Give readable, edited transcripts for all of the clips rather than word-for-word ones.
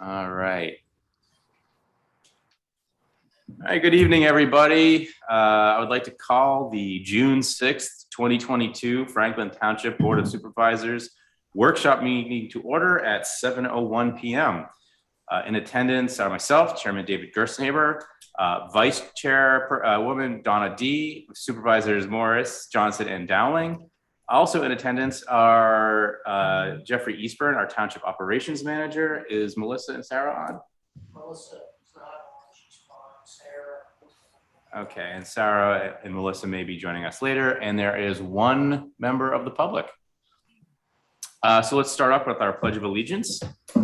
All right. All right, good evening, everybody. I would like to call the June 6th, 2022 Franklin Township Board of Supervisors workshop meeting to order at 7:01 p.m. In attendance are myself, Chairman David Gerstenhaber, Vice Chairwoman Donna D., Supervisors Morris, Johnson, and Dowling. Also in attendance are Jeffrey Eastburn, our Township Operations Manager. Is Melissa and Sarah on? Melissa is not on, she's on. Sarah. Okay, and Sarah and Melissa may be joining us later, and there is one member of the public. So let's start off with our Pledge of Allegiance. I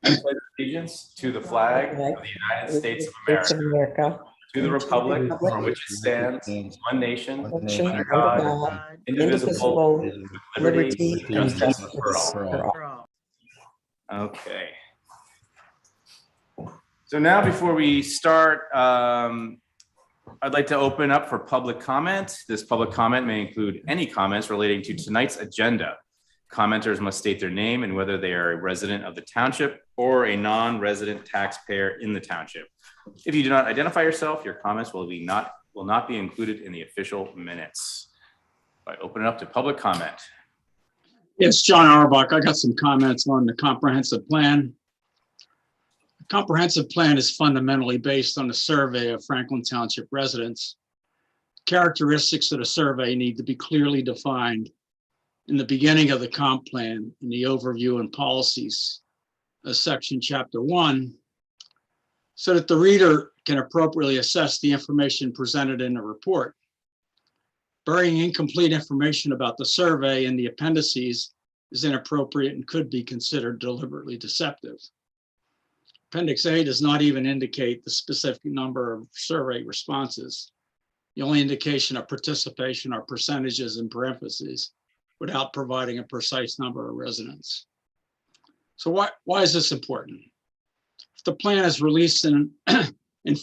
pledge allegiance to the flag of the United States of America, to the republic for which it stands, one nation, under God, indivisible, with liberty and justice for all. Okay. So now, before we start, I'd like to open up for public comment. This public comment may include any comments relating to tonight's agenda. Commenters must state their name and whether they are a resident of the township or a non-resident taxpayer in the township. If you do not identify yourself, your comments will not be included in the official minutes. I open it up to public comment. Yes, John Auerbach. I got some comments on the comprehensive plan. The comprehensive plan is fundamentally based on a survey of Franklin Township residents. Characteristics of the survey need to be clearly defined in the beginning of the comp plan in the overview and policies of section chapter 1, so that the reader can appropriately assess the information presented in the report. Burying incomplete information about the survey in the appendices is inappropriate and could be considered deliberately deceptive. Appendix A does not even indicate the specific number of survey responses. The only indication of participation are percentages in parentheses without providing a precise number of residents. So why is this important? If the plan is released in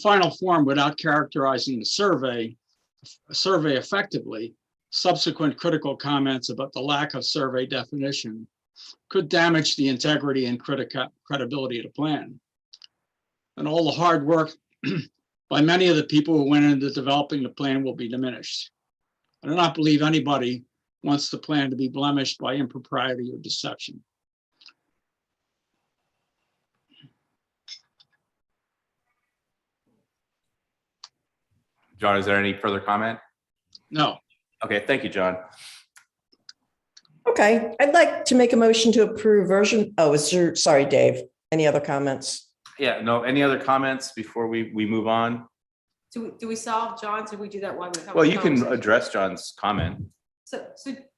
final form without characterizing the survey effectively, subsequent critical comments about the lack of survey definition could damage the integrity and credibility of the plan. And all the hard work by many of the people who went into developing the plan will be diminished. I do not believe anybody wants the plan to be blemished by impropriety or deception. John, is there any further comment? No. Okay, thank you, John. Okay, I'd like to make a motion to approve version. Oh, sorry, Dave. Any other comments? Yeah, no, any other comments before we move on? Do we solve John's, or we do that one? Well, you can address John's comment. So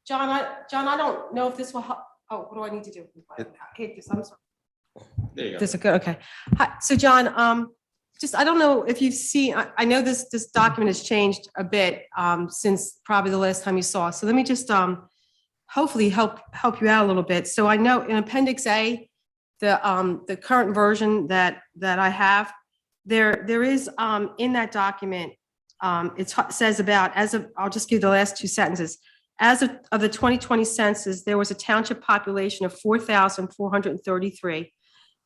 John, I don't know if this will help. Oh, what do I need to do? I hate this. I'm sorry. There you go. This is good. Okay. Hi, so John, I don't know if you've seen. I know this document has changed a bit since probably the last time you saw. So let me just hopefully help you out a little bit. So I know in Appendix A, the current version that I have, there is in that document, it says about, I'll just give the last two sentences. As of the 2020 census, there was a township population of 4,433.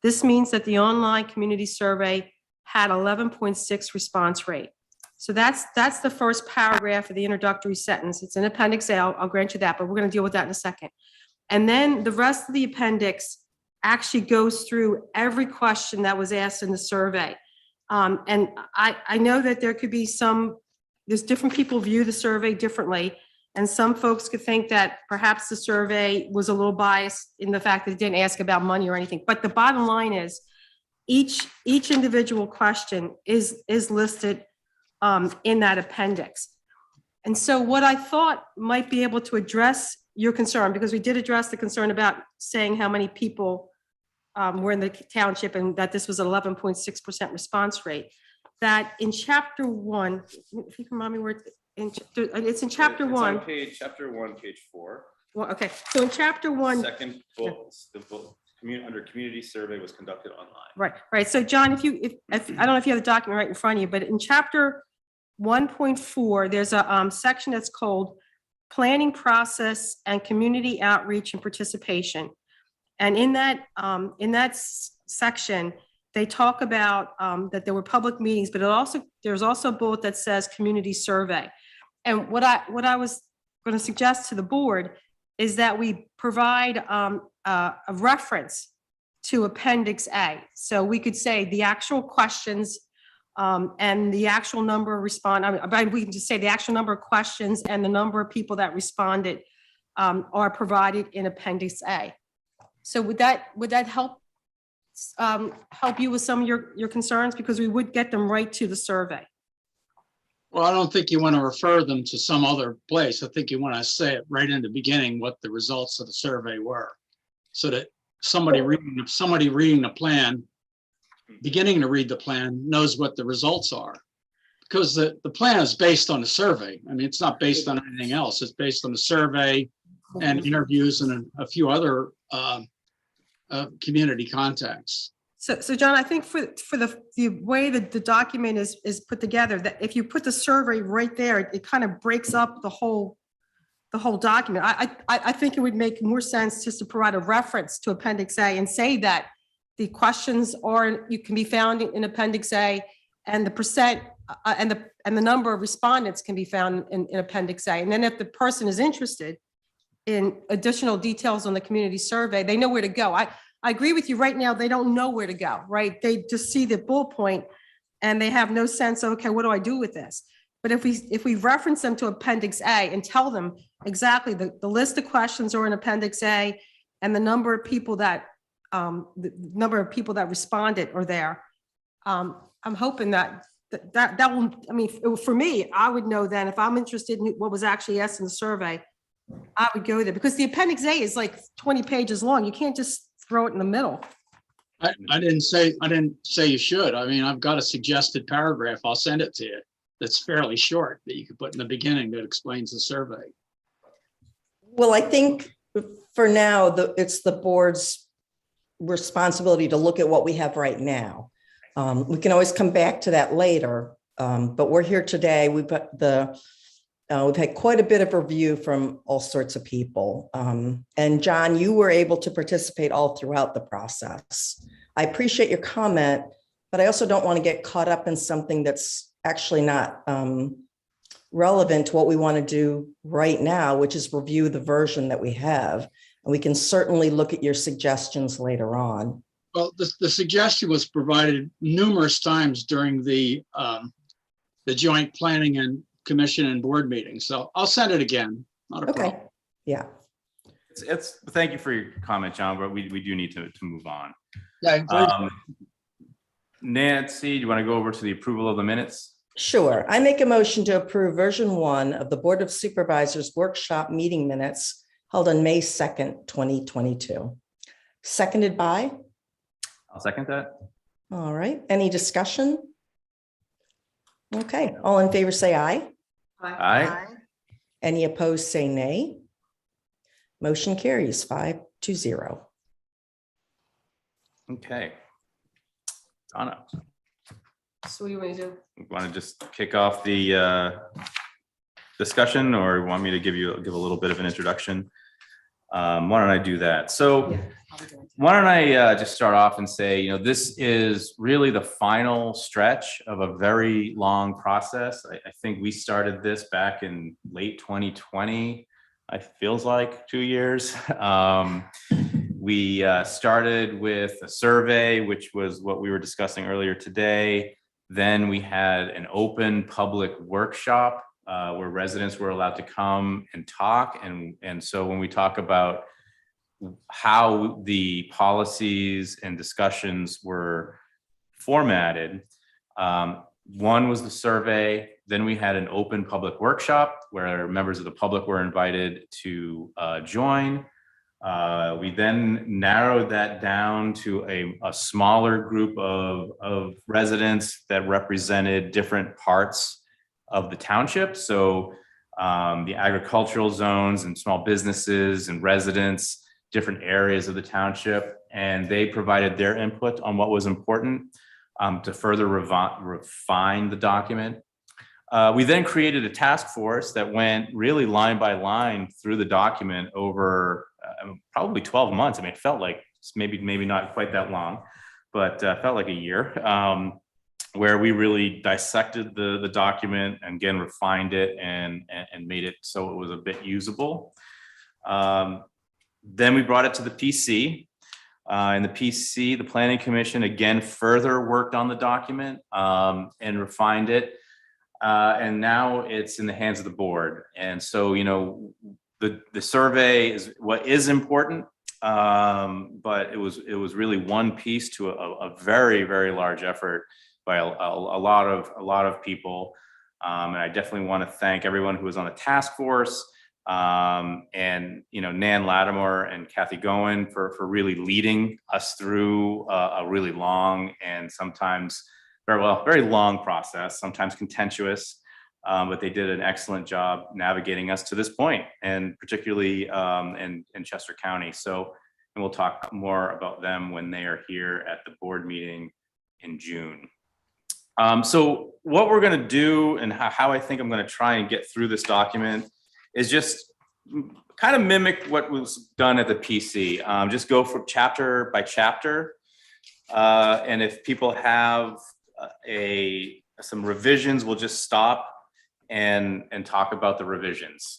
This means that the online community survey had 11.6 response rate. So that's the first paragraph of the introductory sentence. It's in Appendix A, I'll grant you that, but we're going to deal with that in a second. And then the rest of the appendix actually goes through every question that was asked in the survey. And I know that there could be there's different people view the survey differently. And some folks could think that perhaps the survey was a little biased in the fact that it didn't ask about money or anything. But the bottom line is each individual question is listed in that appendix. And so what I thought might be able to address your concern, because we did address the concern about saying how many people were in the township and that this was an 11.6% response rate, that in chapter 1, if you can remind me where it's in chapter 1. It's on chapter 1, page 4. Well, okay, so in chapter 1. Second book, under community survey was conducted online. Right. So John, if I don't know if you have the document right in front of you, but in chapter 1.4, there's a section that's called planning process and community outreach and participation. And in that section, they talk about that there were public meetings, but there's also a bullet that says community survey. And what I was going to suggest to the board is that we provide a reference to Appendix A. So we could say the actual questions and the actual number of we can just say the actual number of questions and the number of people that responded are provided in Appendix A. So would that help you with some of your concerns? Because we would get them right to the survey. Well, I don't think you want to refer them to some other place. I think you want to say it right in the beginning what the results of the survey were, so that somebody reading the plan, beginning to read the plan, knows what the results are. Because the plan is based on the survey. I mean, it's not based on anything else. It's based on the survey and interviews and a few other community contacts. So John, I think for the way that the document is put together, that if you put the survey right there, it kind of breaks up the whole document. I think it would make more sense just to provide a reference to Appendix A and say that the questions can be found in Appendix A, and the percent and the number of respondents can be found in Appendix A. And then if the person is interested in additional details on the community survey, they know where to go. I agree with you. Right now, they don't know where to go, right? They just see the bullet point and they have no sense of, okay, what do I do with this? But if we reference them to Appendix A and tell them exactly the list of questions are in Appendix A and the number of people that responded are there, I'm hoping that will, I mean, for me, I would know then if I'm interested in what was actually asked in the survey, I would go there, because the Appendix A is like 20 pages long. You can't just throw it in the middle. I didn't say you should. I mean, I've got a suggested paragraph. I'll send it to you. That's fairly short that you could put in the beginning that explains the survey. Well, I think for now, it's the board's responsibility to look at what we have right now. We can always come back to that later, but we're here today. We've had quite a bit of review from all sorts of people. And John, you were able to participate all throughout the process. I appreciate your comment, but I also don't want to get caught up in something that's actually not relevant to what we want to do right now, which is review the version that we have. And we can certainly look at your suggestions later on. Well, the suggestion was provided numerous times during the joint planning and commission and board meetings. So I'll send it again. Not a problem. Yeah. Thank you for your comment, John, but we do need to move on. Yeah. Nancy, do you want to go over to the approval of the minutes? Sure. I make a motion to approve version 1 of the Board of Supervisors workshop meeting minutes held on May 2nd, 2022. Seconded by? I'll second that. All right. Any discussion? Okay. All in favor, say aye. Aye. Any opposed, say nay. Motion carries 5-0. Okay. Donna, So what do you want to do? you want to just kick off the discussion, or you want me to give a little bit of an introduction? Why don't I do that? So why don't I just start off and say, this is really the final stretch of a very long process. I think we started this back in late 2020. It feels like 2 years. We started with a survey, which was what we were discussing earlier today. Then we had an open public workshop where residents were allowed to come and talk. And so when we talk about how the policies and discussions were formatted, one was the survey. Then we had an open public workshop where members of the public were invited to join. We then narrowed that down to a smaller group of residents that represented different parts of the township. So the agricultural zones and small businesses and residents, different areas of the township, and they provided their input on what was important to further refine the document. We then created a task force that went really line by line through the document over probably 12 months. I mean, it felt like maybe not quite that long, but felt like a year, where we really dissected the document and again refined it and made it so it was a bit usable. Then we brought it to the PC. And the PC, the Planning Commission, again, further worked on the document and refined it. And now it's in the hands of the board. And so, you know, the survey is what is important, but it was really one piece to a very, very large effort by a lot of people. And I definitely want to thank everyone who was on the task force. And you know, Nan Lattimore and Kathy Goen for really leading us through a really long and sometimes very long process, sometimes contentious, but they did an excellent job navigating us to this point, and particularly in Chester County. So, and we'll talk more about them when they are here at the board meeting in June. So what we're going to do and how I think I'm going to try and get through this document is just kind of mimic what was done at the PC. Just go from chapter by chapter. And if people have some revisions, we'll just stop and talk about the revisions.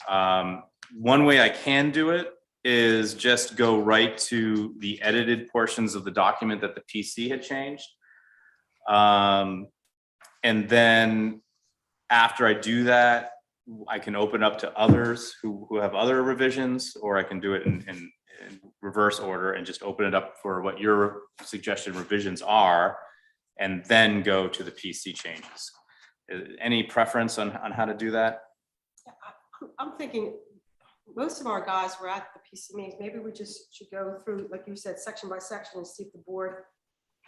One way I can do it is just go right to the edited portions of the document that the PC had changed. And then after I do that, I can open up to others who have other revisions, or I can do it in reverse order and just open it up for what your suggested revisions are, and then go to the PC changes. Any preference on how to do that? I'm thinking most of our guys were at the PC meetings. Maybe we just should go through, like you said, section by section and see if the board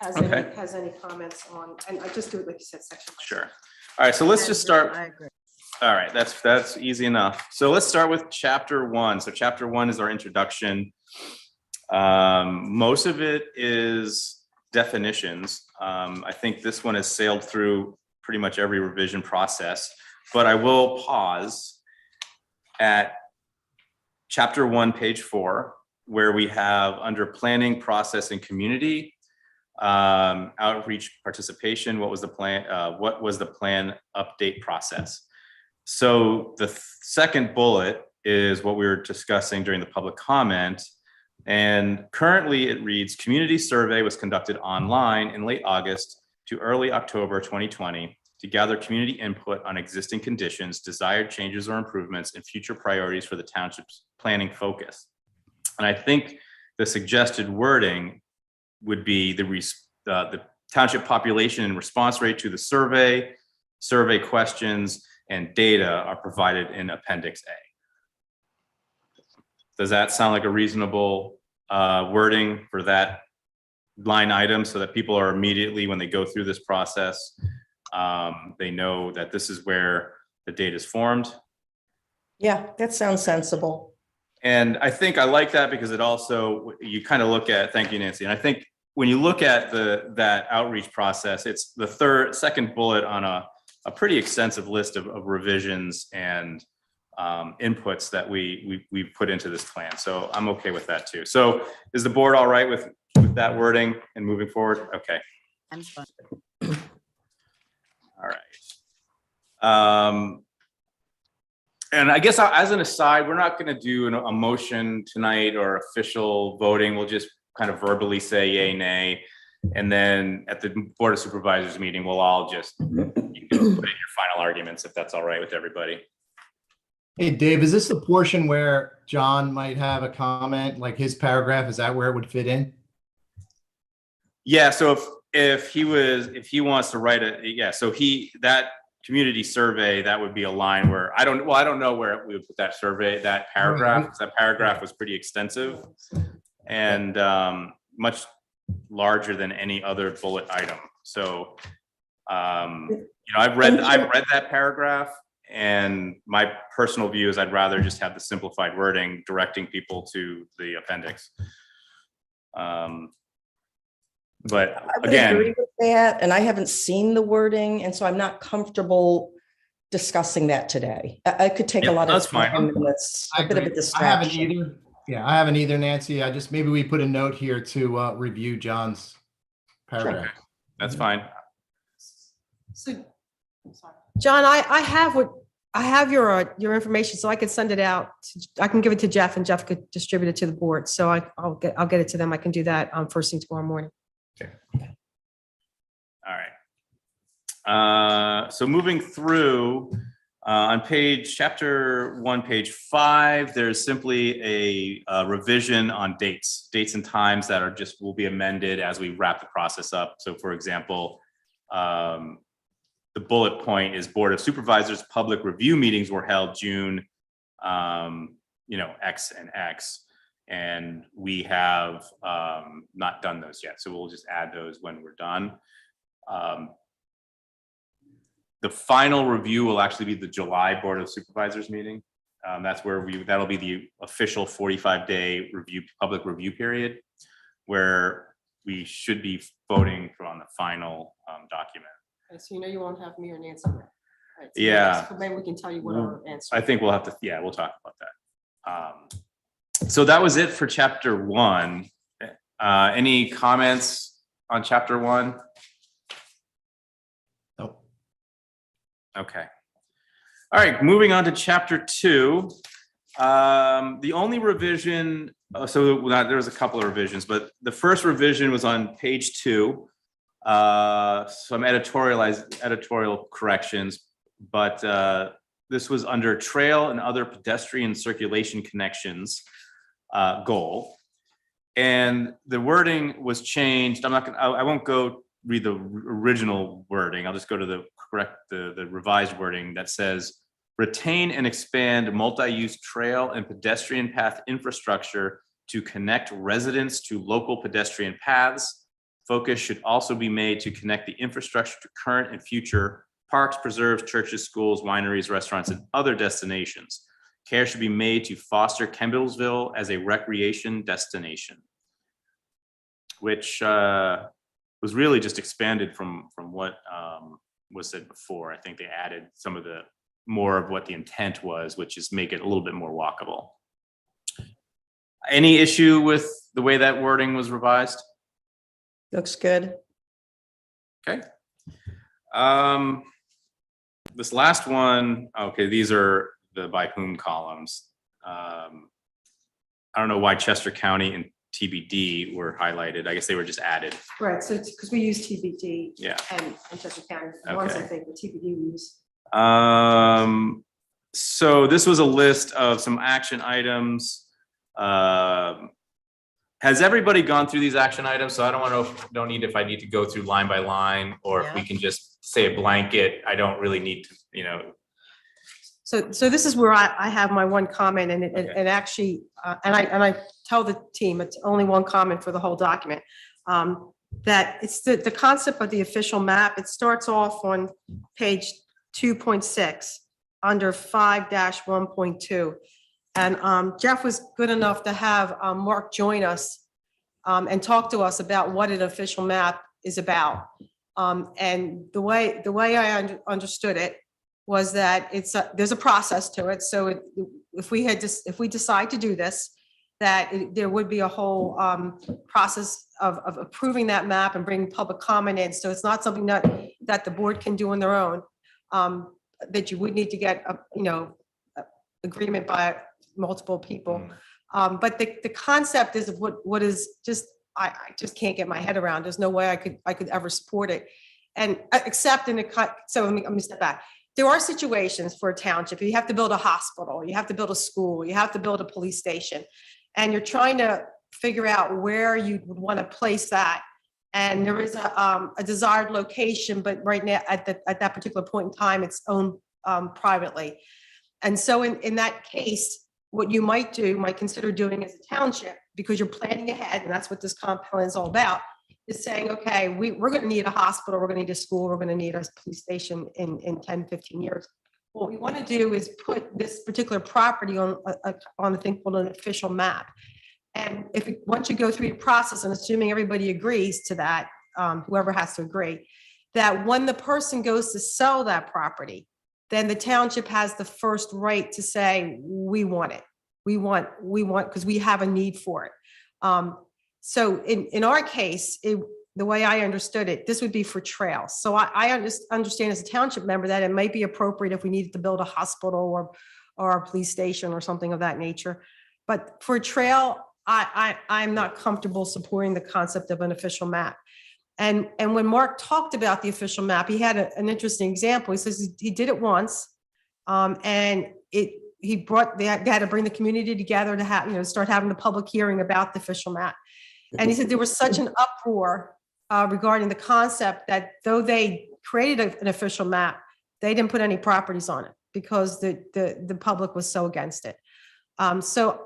has any comments on, and I just do it like you said, section by Sure. section. All right, so let's just start. I agree. All right, that's easy enough. So let's start with chapter 1. So chapter 1 is our introduction. Most of it is definitions. I think this one has sailed through pretty much every revision process, but I will pause at chapter 1, page 4, where we have under planning, process, and community, outreach participation. What was the plan? What was the plan update process? So the second bullet is what we were discussing during the public comment. And currently it reads, community survey was conducted online in late August to early October 2020 to gather community input on existing conditions, desired changes or improvements, and future priorities for the township's planning focus. And I think the suggested wording would be the township population and response rate to the survey questions, and data are provided in Appendix A. Does that sound like a reasonable wording for that line item, so that people are immediately, when they go through this process, they know that this is where the data is formed? Yeah, that sounds sensible. And I think I like that because it also, you kind of look at, thank you, Nancy. And I think when you look at that outreach process, it's the second bullet on a pretty extensive list of revisions and inputs that we put into this plan. So I'm okay with that too. So is the board all right with that wording and moving forward? Okay. I'm fine. All right. And I guess as an aside, we're not going to do a motion tonight or official voting. We'll just kind of verbally say yay, nay. And then at the Board of Supervisors meeting, we'll all just, you can put in your final arguments if that's all right with everybody. Hey, Dave, is this the portion where John might have a comment, like his paragraph? Is that where it would fit in? Yeah, so if he wants to write so that community survey, that would be a line where I don't know where we would put that survey, that paragraph, because that paragraph was pretty extensive and much larger than any other bullet item. So I've read that paragraph, and my personal view is I'd rather just have the simplified wording directing people to the appendix. But I would again, agree with that, and I haven't seen the wording, and so I'm not comfortable discussing that today. I could take a lot of that's fine. time, and it's a bit of a I haven't distraction. either. Yeah, I haven't either, Nancy. Maybe we put a note here to review John's paragraph. That's fine. So, sorry. John, I have your information, so I can send it out. I can give it to Jeff, and Jeff could distribute it to the board. So I'll get it to them. I can do that first thing tomorrow morning. All right. So moving through on chapter 1, page 5, there's simply a revision on dates and times that will be amended as we wrap the process up. So for example, the bullet point is Board of Supervisors public review meetings were held June, X and X. And we have not done those yet. So we'll just add those when we're done. The final review will actually be the July Board of Supervisors meeting. That's where that'll be the official 45-day public review period, where we should be voting on the final document. Okay, so you won't have me or Nancy. Right, so Yeah. maybe we can tell you what our answer. I think we'll have to, we'll talk about that. So that was it for chapter 1. Any comments on chapter 1? Nope. Okay. All right, moving on to chapter 2. The only revision, there was a couple of revisions, but the first revision was on page 2. Some editorial corrections, but this was under trail and other pedestrian circulation connections goal. And the wording was changed. I won't go read the original wording. I'll just go to the revised wording that says, retain and expand multi-use trail and pedestrian path infrastructure to connect residents to local pedestrian paths. Focus should also be made to connect the infrastructure to current and future parks, preserves, churches, schools, wineries, restaurants, and other destinations. Care should be made to foster Campbellsville as a recreation destination, which was really just expanded from what was said before. I think they added some of the more of what the intent was, which is make it a little bit more walkable. Any issue with the way that wording was revised? Looks good. Okay. This last one, okay, these are the by whom columns. I don't know why Chester County and TBD were highlighted. I guess they were just added. Right, so it's because we use TBD Yeah. and Chester County. The ones I Okay. think the TBD we use. So this was a list of some action items. Has everybody gone through these action items? So I don't need if I need to go through line by line, or if we can just say a blanket. I don't really need to, So this is where I have my one comment, and Okay. and actually, and I tell the team it's only one comment for the whole document. That it's the concept of the official map. It starts off on page 2.6 under 5-1.2. And Jeff was good enough to have Mark join us and talk to us about what an official map is about. And the way I understood it was that there's a process to it. So if we decide to do this, that there would be a whole process of approving that map and bringing public comment in. So it's not something that the board can do on their own. That you would need to get agreement by multiple people. But the concept is of what is just, I just can't get my head around. There's no way I could ever support it. And except so let me step back. There are situations for a township. You have to build a hospital, you have to build a school, you have to build a police station, and you're trying to figure out where you would want to place that. And there is a desired location, but right now at that particular point in time, it's owned privately. And so in that case, what you might consider doing as a township, because you're planning ahead, and that's what this comp plan is all about, is saying, okay, we're going to need a hospital, we're going to need a school, we're going to need a police station in 10, 15 years. What we want to do is put this particular property on a thing called an official map. And once you go through the process, and assuming everybody agrees to that, whoever has to agree, that when the person goes to sell that property, then the township has the first right to say, we want it. We want, because we have a need for it. So in our case, the way I understood it, this would be for trails. So I understand as a township member that it might be appropriate if we needed to build a hospital or a police station or something of that nature. But for a trail, I'm not comfortable supporting the concept of an official map. And when Mark talked about the official map, he had an interesting example. He says he did it once, and they had to bring the community together to have, start having the public hearing about the official map. And he said there was such an uproar regarding the concept that though they created an official map, they didn't put any properties on it because the public was so against it. So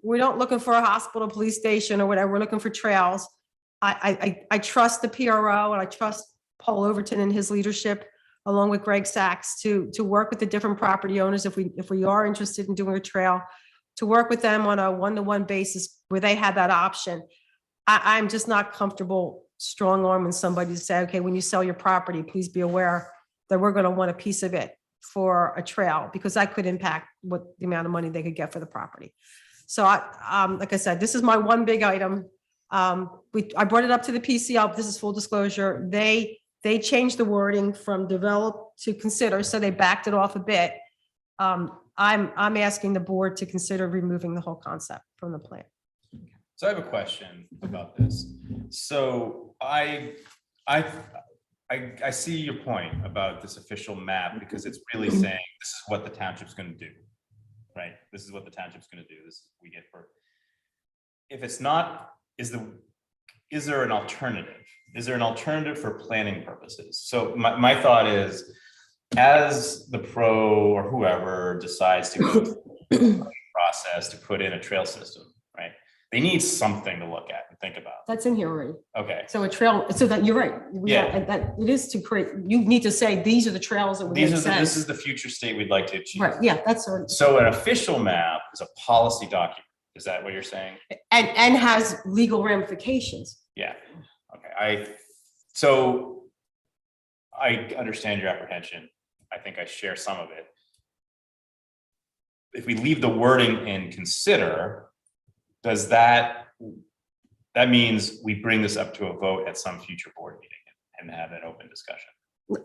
we're not looking for a hospital, police station or whatever. We're looking for trails. I trust the PRO and I trust Paul Overton and his leadership, along with Greg Sachs, to work with the different property owners if we are interested in doing a trail, to work with them on a one-to-one basis where they have that option. I'm just not comfortable strong arming somebody to say, okay, when you sell your property, please be aware that we're going to want a piece of it for a trail, because that could impact what the amount of money they could get for the property. So like I said, this is my one big item. I brought it up to the PCL. This is full disclosure. They changed the wording from develop to consider, so they backed it off a bit. I'm asking the board to consider removing the whole concept from the plan. So I have a question about this. So I see your point about this official map, because it's really saying this is what the township's going to do, right? This is what the township's going to do. This is what we get for. If it's not, is there an alternative? Is there an alternative for planning purposes? So my thought is, as the pro or whoever decides to go through the process to put in a trail system, right? They need something to look at and think about. That's in here already. Okay. So a trail, so that you're right. Yeah. That it is to create, you need to say, these are the trails that would make sense. This is the future state we'd like to achieve. Right, yeah, that's already. So an official map is a policy document. Is that what you're saying? And has legal ramifications. Yeah. Okay. So I understand your apprehension. I think I share some of it. If we leave the wording in consider, does that means we bring this up to a vote at some future board meeting and have an open discussion?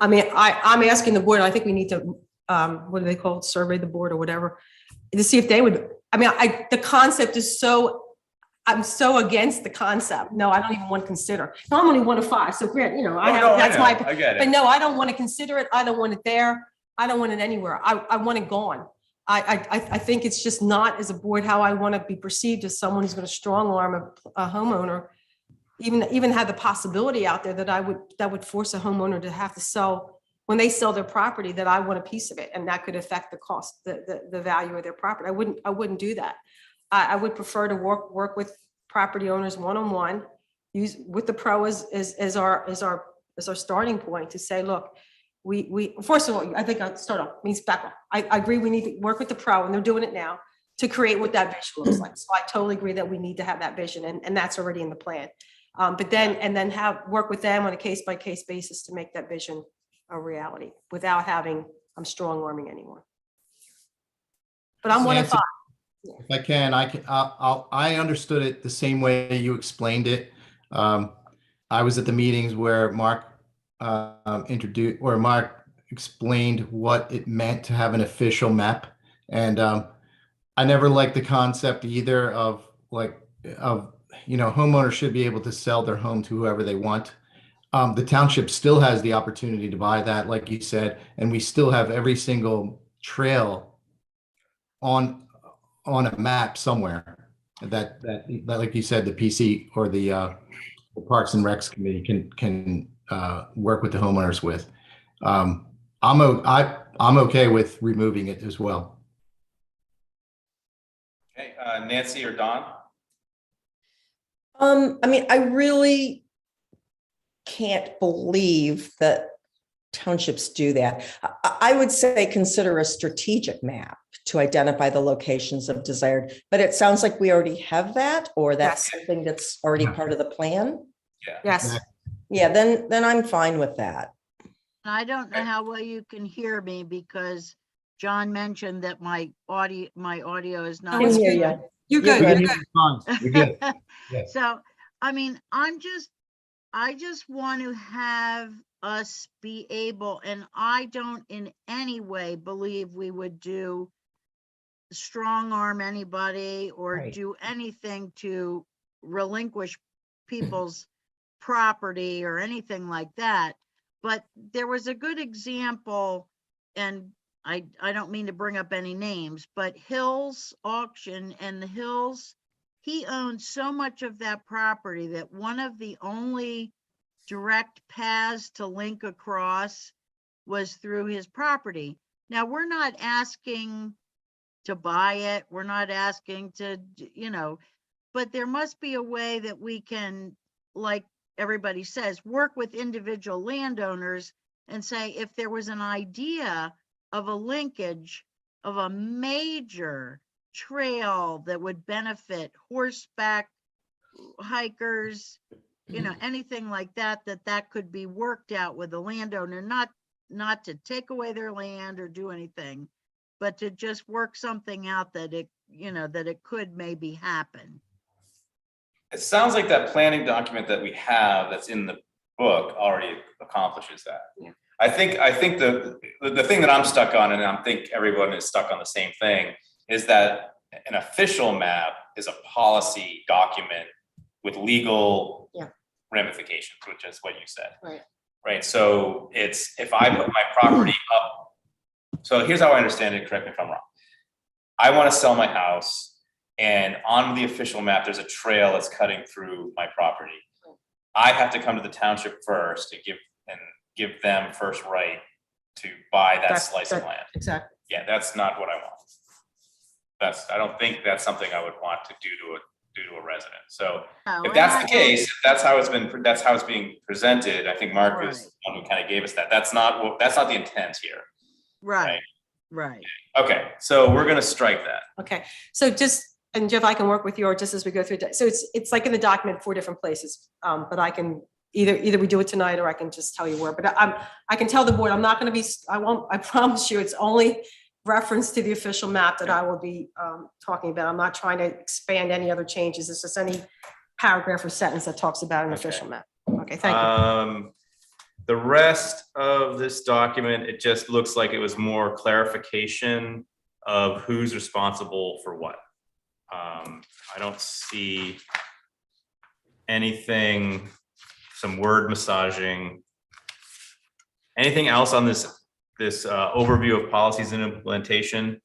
I mean, I'm asking the board, I think we need to, what do they call it? Survey the board or whatever, to see if they would, I mean, the concept is I'm so against the concept. No, I don't even want to consider. No, I'm only 1 of 5. So Grant, I get it. But no, I don't want to consider it. I don't want it there. I don't want it anywhere. I want it gone. I think it's just not, as a board, how I want to be perceived as someone who's going to strong arm a homeowner, even have the possibility out there that would force a homeowner to have to sell, when they sell their property, that I want a piece of it, and that could affect the cost, the value of their property. I wouldn't do that. I would prefer to work with property owners one-on-one, use with the pro as our starting point to say, look, we first of all, I think I'll start off, means back up. I agree we need to work with the pro, and they're doing it now, to create what that vision looks like. So I totally agree that we need to have that vision, and that's already in the plan. But then work with them on a case-by-case basis to make that vision a reality without having, I'm strong arming anymore. But I'm 1 of 5. If I can, I understood it the same way you explained it. I was at the meetings where Mark Mark explained what it meant to have an official map, and I never liked the concept either of homeowners should be able to sell their home to whoever they want. The township still has the opportunity to buy that, like you said, and we still have every single trail on a map somewhere that like you said, the PC or the Parks and Recs committee can work with the homeowners with. I'm okay with removing it as well. Okay, Nancy or Don? I mean, I really can't believe that townships do that. I would say consider a strategic map to identify the locations of desired, but it sounds like we already have that, or that's something that's already part of the plan. Yeah. Yes. Yeah, then I'm fine with that. I don't know how well you can hear me because John mentioned that my audio is not. Oh, it's Can hear good. ya. You're You're good. good. You're good. You're good. Yeah. So, I mean, I just want to have us be able, and I don't in any way believe we would strong arm anybody or Right. do anything to relinquish people's property or anything like that. But there was a good example, and I don't mean to bring up any names, but Hills Auction and the Hills, he owns so much of that property that one of the only direct paths to link across was through his property. Now, we're not asking to buy it. We're not asking to, but there must be a way that we can, like everybody says, work with individual landowners and say, if there was an idea of a linkage of a major trail that would benefit horseback hikers, anything like that, that could be worked out with the landowner, not to take away their land or do anything, but to just work something out that it could maybe happen. It sounds like that planning document that we have that's in the book already accomplishes that. Yeah. I think the thing that I'm stuck on, and I think everyone is stuck on the same thing, is that an official map is a policy document with legal ramifications, which is what you said. Right. So it's, if I put my property up, so here's how I understand it, correct me if I'm wrong. I want to sell my house, and on the official map, there's a trail that's cutting through my property. I have to come to the township first to give them first right to buy that slice of land. Exactly. Yeah, that's not what I want. I don't think that's something I would want to do to a resident. So No, if that's and the case, if that's how it's being presented, I think Mark is the one who kind of gave us that. That's not the intent here. Right. Okay, so we're gonna strike that. Okay, so and Jeff, I can work with you, or just as we go through it. So it's like in the document, 4 different places. But I can either we do it tonight, or I can just tell you where. But I can tell the board, I'm not going to be. I promise you, it's only reference to the official map that I will be talking about. I'm not trying to expand any other changes. It's just any paragraph or sentence that talks about an official map. Okay, thank you. The rest of this document, it just looks like it was more clarification of who's responsible for what. I don't see anything, some word massaging. Anything else on this overview of policies and implementation?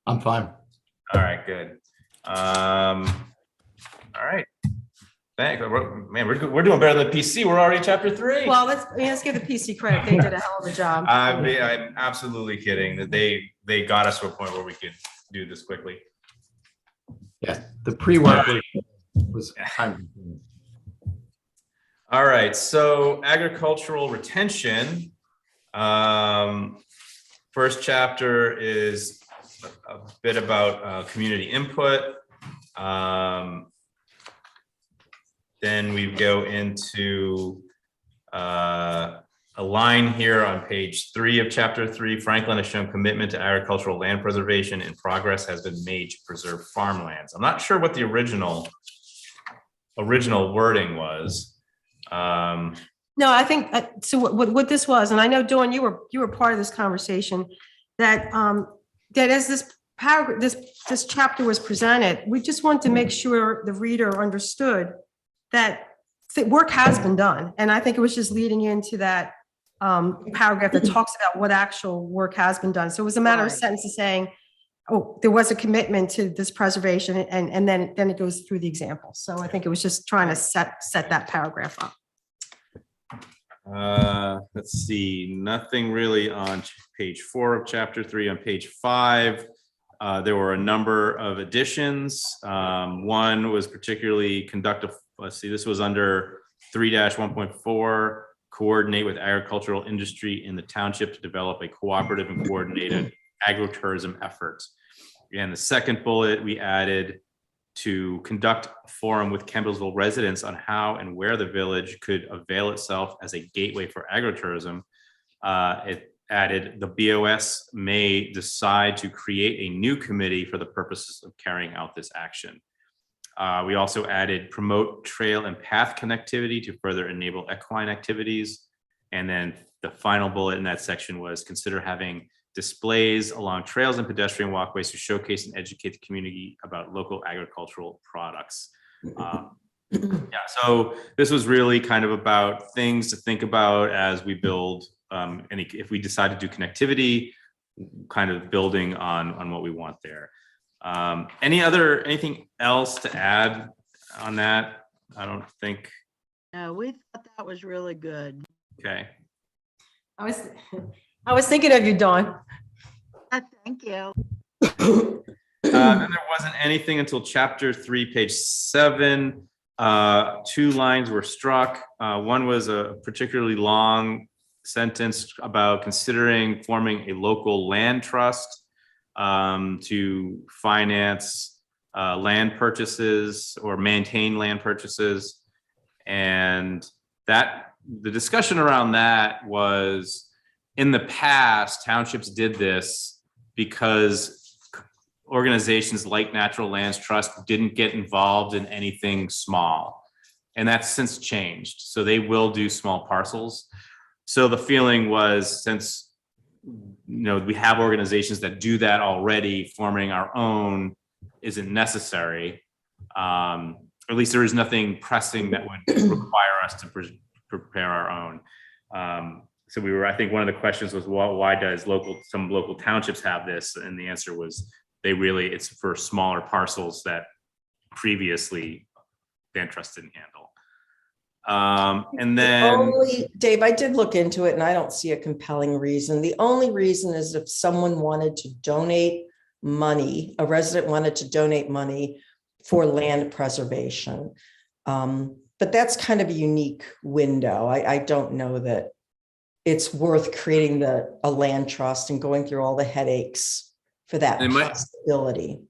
I'm fine. All right, good. All right. Thanks. Man, we're doing better than PC. We're already chapter 3. Well, let's give the PC credit. They did a hell of a job. I'm absolutely kidding that they got us to a point where we could do this quickly. Yeah, the pre-work was time. All right, so agricultural retention. First chapter is a bit about community input. Then we go into a line here on page 3 of chapter 3. Franklin has shown commitment to agricultural land preservation, and progress has been made to preserve farmlands. I'm not sure what the original wording was. No, I think so. What this was, and I know, Dawn, you were part of this conversation. That as this paragraph, this chapter was presented, we just wanted to make sure the reader understood that work has been done, and I think it was just leading into that paragraph that talks about what actual work has been done. So it was a matter of sentences saying, oh, there was a commitment to this preservation, and then it goes through the example. So I think it was just trying to set that paragraph up. Let's see, nothing really on page 4 of chapter 3. On page 5, there were a number of additions. One was particularly conductive. Let's see, this was under 3-1.4, coordinate with agricultural industry in the township to develop a cooperative and coordinated agritourism effort. And the second bullet, we added to conduct a forum with Campbellsville residents on how and where the village could avail itself as a gateway for agritourism. It added the BOS may decide to create a new committee for the purposes of carrying out this action. We also added promote trail and path connectivity to further enable equine activities. And then the final bullet in that section was consider having displays along trails and pedestrian walkways to showcase and educate the community about local agricultural products. Yeah, so this was really kind of about things to think about as we build, if we decide to do connectivity, kind of building on what we want there. Anything else to add on that? I don't think. No, we thought that was really good. Okay. I was thinking of you, Dawn. Thank you. Then there wasn't anything until chapter 3, page 7. 2 lines were struck. One was a particularly long sentence about considering forming a local land trust to finance land purchases or maintain land purchases. And that the discussion around that was, in the past, townships did this because organizations like Natural Lands Trust didn't get involved in anything small. And that's since changed. So they will do small parcels. So the feeling was, since we have organizations that do that already, forming our own isn't necessary. Or at least there is nothing pressing that would require us to prepare our own. So I think one of the questions was, well, why does some local townships have this? And the answer was, it's for smaller parcels that previously Land Trust didn't handle. And then Dave, I did look into it and I don't see a compelling reason. The only reason is if someone wanted to donate money, a resident wanted to donate money for land preservation. But that's kind of a unique window. I don't know that it's worth creating a land trust and going through all the headaches for that possibility.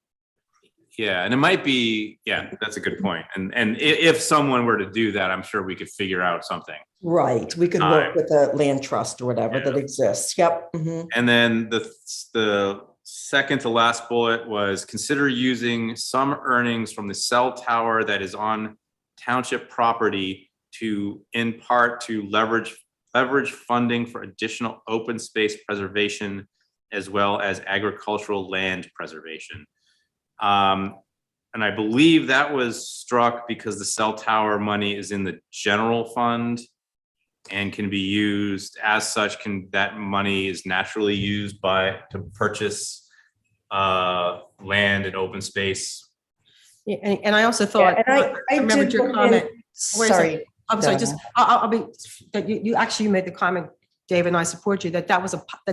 Yeah, and it might be, that's a good point. And if someone were to do that, I'm sure we could figure out something. Right, we could work with a land trust or whatever that exists. Yep. Mm-hmm. And then the second to last bullet was consider using some earnings from the cell tower that is on township property in part to leverage funding for additional open space preservation as well as agricultural land preservation. And I believe that was struck because the cell tower money is in the general fund and can be used as such. That money is naturally used to purchase land and open space. Yeah, and I also thought, I remembered your comment. Sorry. I'm sorry, I'll be, that you actually made the comment, Dave, and I support you, that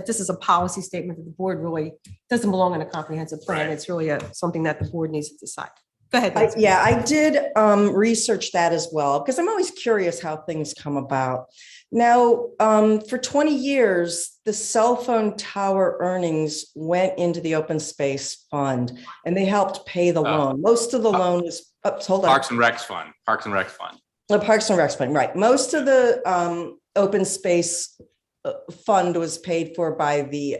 this is a policy statement that the board really doesn't belong in a comprehensive plan. Right. It's really something that the board needs to decide. Go ahead. I did research that as well, because I'm always curious how things come about. Now, for 20 years, the cell phone tower earnings went into the open space fund and they helped pay the loan. Most of the loan was, hold on. Parks and Recs Fund. The Parks and Recs Fund, right. Most of the open space fund was paid for by the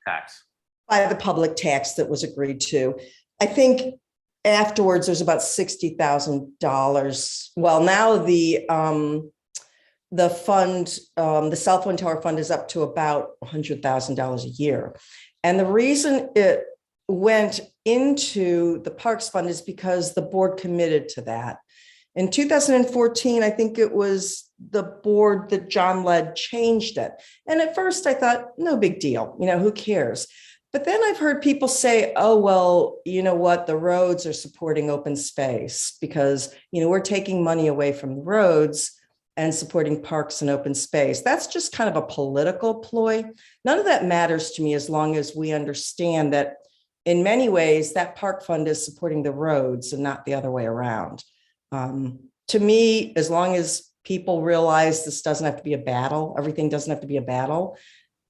tax, by the public tax that was agreed to. I think afterwards there's about $60,000. Well, now the fund, the cell phone tower fund, is up to about $100,000 a year. And the reason it went into the Parks Fund is because the board committed to that. In 2014, I think it was the board that John led changed it. And at first I thought, no big deal, who cares? But then I've heard people say, oh, well, you know what, the roads are supporting open space because, we're taking money away from the roads and supporting parks and open space. That's just kind of a political ploy. None of that matters to me as long as we understand that in many ways that park fund is supporting the roads and not the other way around. To me, as long as people realize this doesn't have to be a battle, everything doesn't have to be a battle,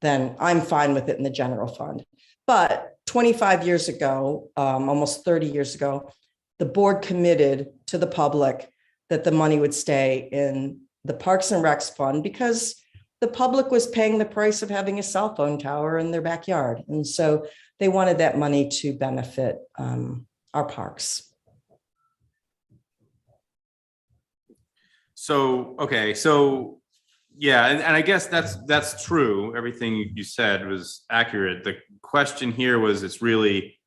then I'm fine with it in the general fund. But 25 years ago, almost 30 years ago, the board committed to the public that the money would stay in the Parks and Recs Fund because the public was paying the price of having a cell phone tower in their backyard. And so they wanted that money to benefit our parks. So, okay, so, yeah, and I guess that's true. Everything you said was accurate. The question here was, it's really,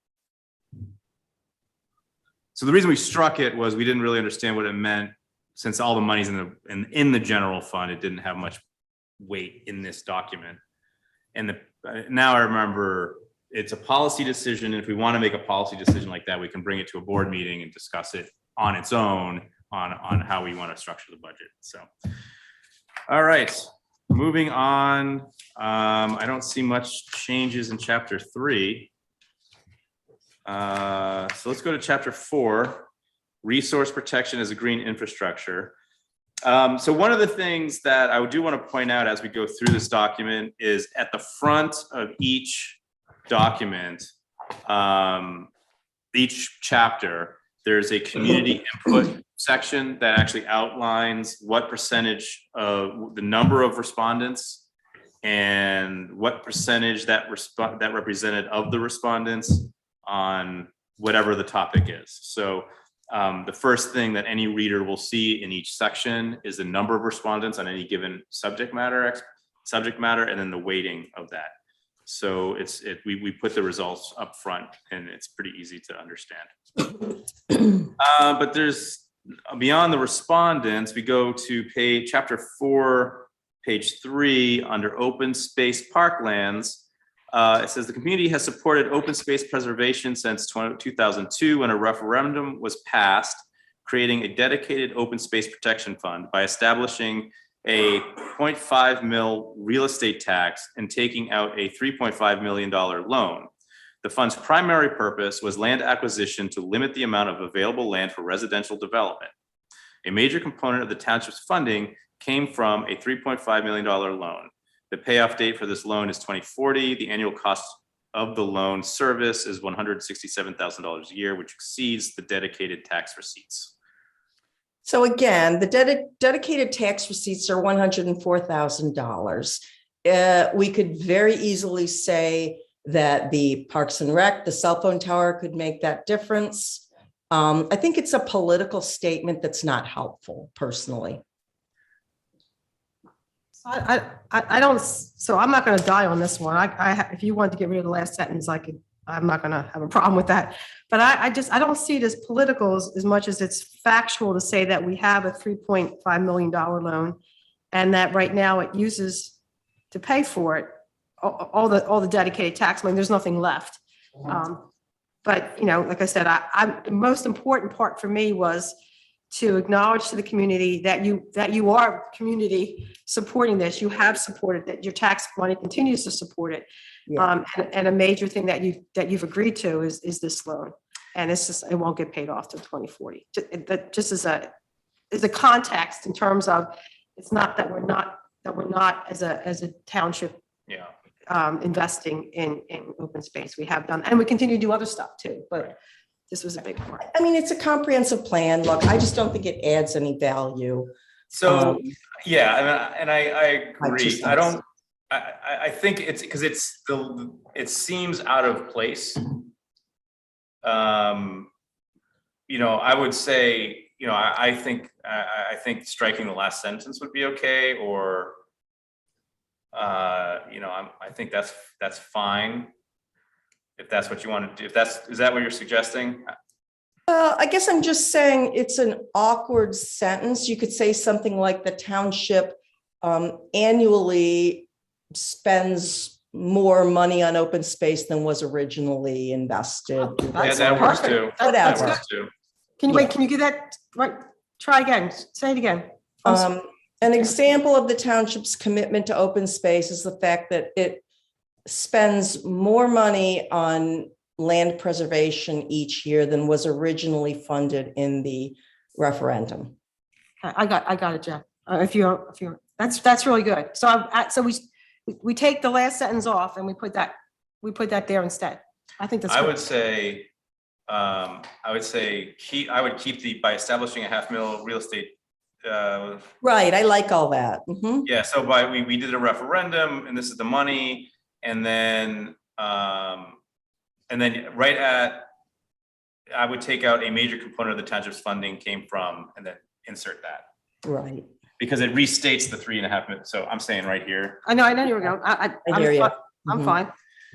so the reason we struck it was we didn't really understand what it meant, since all the money's in the general fund, it didn't have much weight in this document. And now I remember it's a policy decision. If we want to make a policy decision like that, we can bring it to a board meeting and discuss it on its own on how we want to structure the budget. So, all right, moving on. I don't see much changes in chapter 3. So let's go to chapter 4, resource protection as a green infrastructure. So one of the things that I do want to point out as we go through this document is at the front of each document, each chapter, there's a community input section that actually outlines what percentage of the number of respondents and what percentage that represented of the respondents on whatever the topic is. So the first thing that any reader will see in each section is the number of respondents on any given subject matter, and then the weighting of that. So we put the results up front, and it's pretty easy to understand. But there's, beyond the respondents, we go to chapter 4, page 3, under open space parklands. It says the community has supported open space preservation since 2002, when a referendum was passed creating a dedicated open space protection fund by establishing a 0.5 mil real estate tax and taking out a $3.5 million loan. The fund's primary purpose was land acquisition to limit the amount of available land for residential development. A major component of the township's funding came from a $3.5 million loan. The payoff date for this loan is 2040. The annual cost of the loan service is $167,000 a year, which exceeds the dedicated tax receipts. So again, the dedicated tax receipts are $104,000. We could very easily say that the Parks and Rec, the cell phone tower, could make that difference. I think it's a political statement that's not helpful, personally. I don't, so I'm not going to die on this one. If you wanted to get rid of the last sentence, I'm not going to have a problem with that. But I don't see it as political as much as it's factual to say that we have a $3.5 million loan, and that right now it uses to pay for it all the dedicated tax money. There's nothing left. But like I said, the most important part for me was to acknowledge to the community that you are community supporting this. You have supported that. Your tax money continues to support it. Yeah. And a major thing that you've agreed to is this loan, and it won't get paid off till 2040. That just as a context in terms of, it's not that we're not as a township. Yeah. Investing in open space. We have done, and we continue to do other stuff too, but this was a big part. I mean, it's a comprehensive plan. Look, I just don't think it adds any value. So yeah, and I agree. I think it's because it seems out of place. I would say, I think striking the last sentence would be okay, or I think that's fine. If that's what you want to do, is that what you're suggesting? I guess I'm just saying it's an awkward sentence. You could say something like the township annually spends more money on open space than was originally invested. Yeah, that works too. That works too. Can you get that right? Try again. Say it again. An example of the township's commitment to open space is the fact that it spends more money on land preservation each year than was originally funded in the referendum. I got it, Jeff. If you're that's really good. So we take the last sentence off and we put that there instead. I think that's. I would say by establishing a $500,000 real estate Right, I like all that. Mhm. Yeah, so we did a referendum and this is the money, and then right at, I would take out a major component of the township's funding came from, and then insert that. Right, Because it restates the 3.5 million. So I'm saying right here. I know you were going. I hear you. I'm Mhm. fine.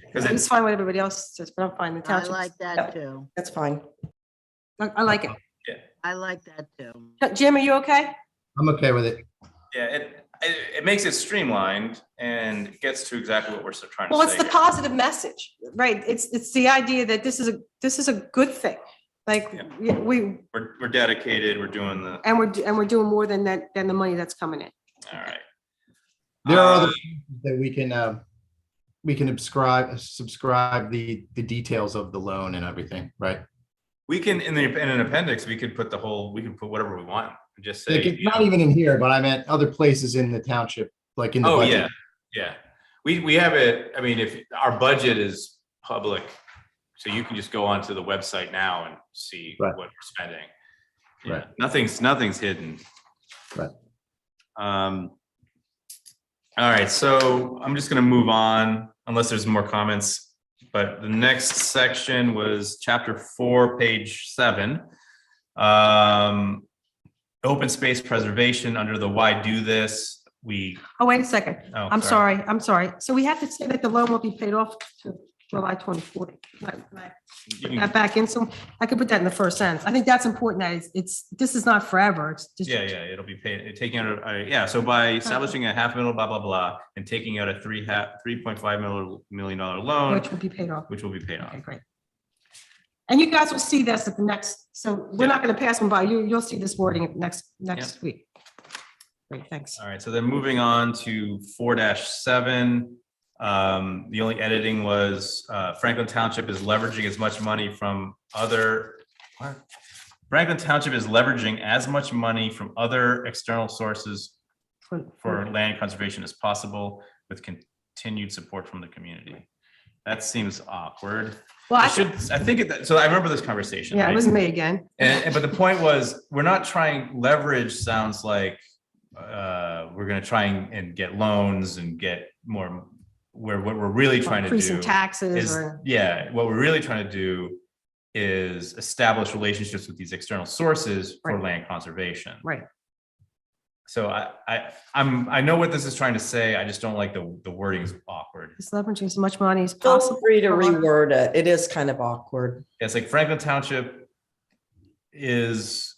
Because It's fine with everybody else says, but I'm fine. The I township. like that too. That's fine. I like it. I like that too. Jim, are you okay? I'm okay with it. Yeah, it makes it streamlined and gets to exactly what we're trying to Well, say. it's the here. positive message, right? It's the idea that this is a good thing. Like Yeah. we're dedicated, we're doing the, and we're doing more than that, than the money that's coming in. all right. There are other things that we can subscribe the details of the loan and everything, right? We can, in an appendix, we could put whatever we want and just say. Like, it's not even in here, but I meant other places in the township, like in the Oh, budget. yeah. We have it, I mean, if our budget is public, so you can just go onto the website now and see Right. what we're spending. Yeah, Right. Nothing's hidden. Right. All right, so I'm just gonna move on unless there's more comments. But the next section was chapter 4, page 7. Open space preservation under the why do this, Oh, wait a second. Oh, I'm sorry. So we have to say that the loan will be paid off to July 24th. you can- That back in, so I could put that in the first sentence. I think that's important, that this is not forever. It's just. Yeah, it'll be paid, taking out, so by establishing a $500,000, blah, blah, blah, and taking out a $3.5 million loan, Which will be paid off. which will be paid off. Okay, great. And you guys will see this at the next, so we're not going to pass them by. You'll see this wording next week. Great, thanks. All right, so then moving on to 4-7. The only editing was Franklin Township is leveraging as much money from other, Franklin Township is leveraging as much money from other external sources for land conservation as possible with continued support from the community. That seems awkward. Well, I think so I remember this conversation. yeah, it right? was me again. But the point was, we're not trying, leverage sounds like we're gonna try and get loans and get more, where what we're really trying to Increasing do taxes is, or. what we're really trying to do is establish relationships with these external sources for Right. land conservation. Right. So I know what this is trying to say, I just don't like the wording is awkward. It's leveraging as much money as Feel possible. free to reword it. It is kind of awkward. It's like Franklin is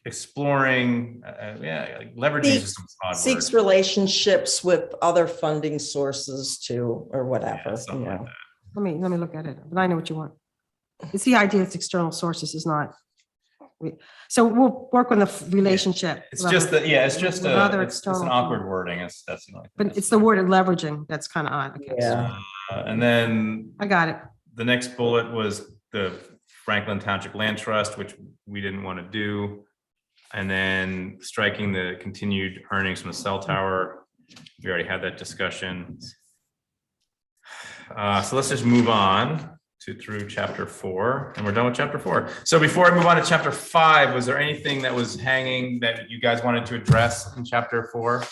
exploring, like leveraging is just an odd Seeks word. relationships with other funding sources too, or whatever. Yeah, something you like know. that. Let me look at it, but I know what you want. It's the idea it's external sources is not. So we'll work on the relationship. It's just that, it's With other it's an external- awkward wording. That's the only thing. But it's the word of leveraging that's kind of odd. Okay, Yeah. And then I got it. the next bullet was the Franklin Township Land Trust, which we didn't want to do. And then striking the continued earnings from the cell tower. We already had that discussion. So let's just move on through chapter 4, and we're done with chapter 4. So before I move on to chapter 5, was there anything that was hanging that you guys wanted to address in chapter 4?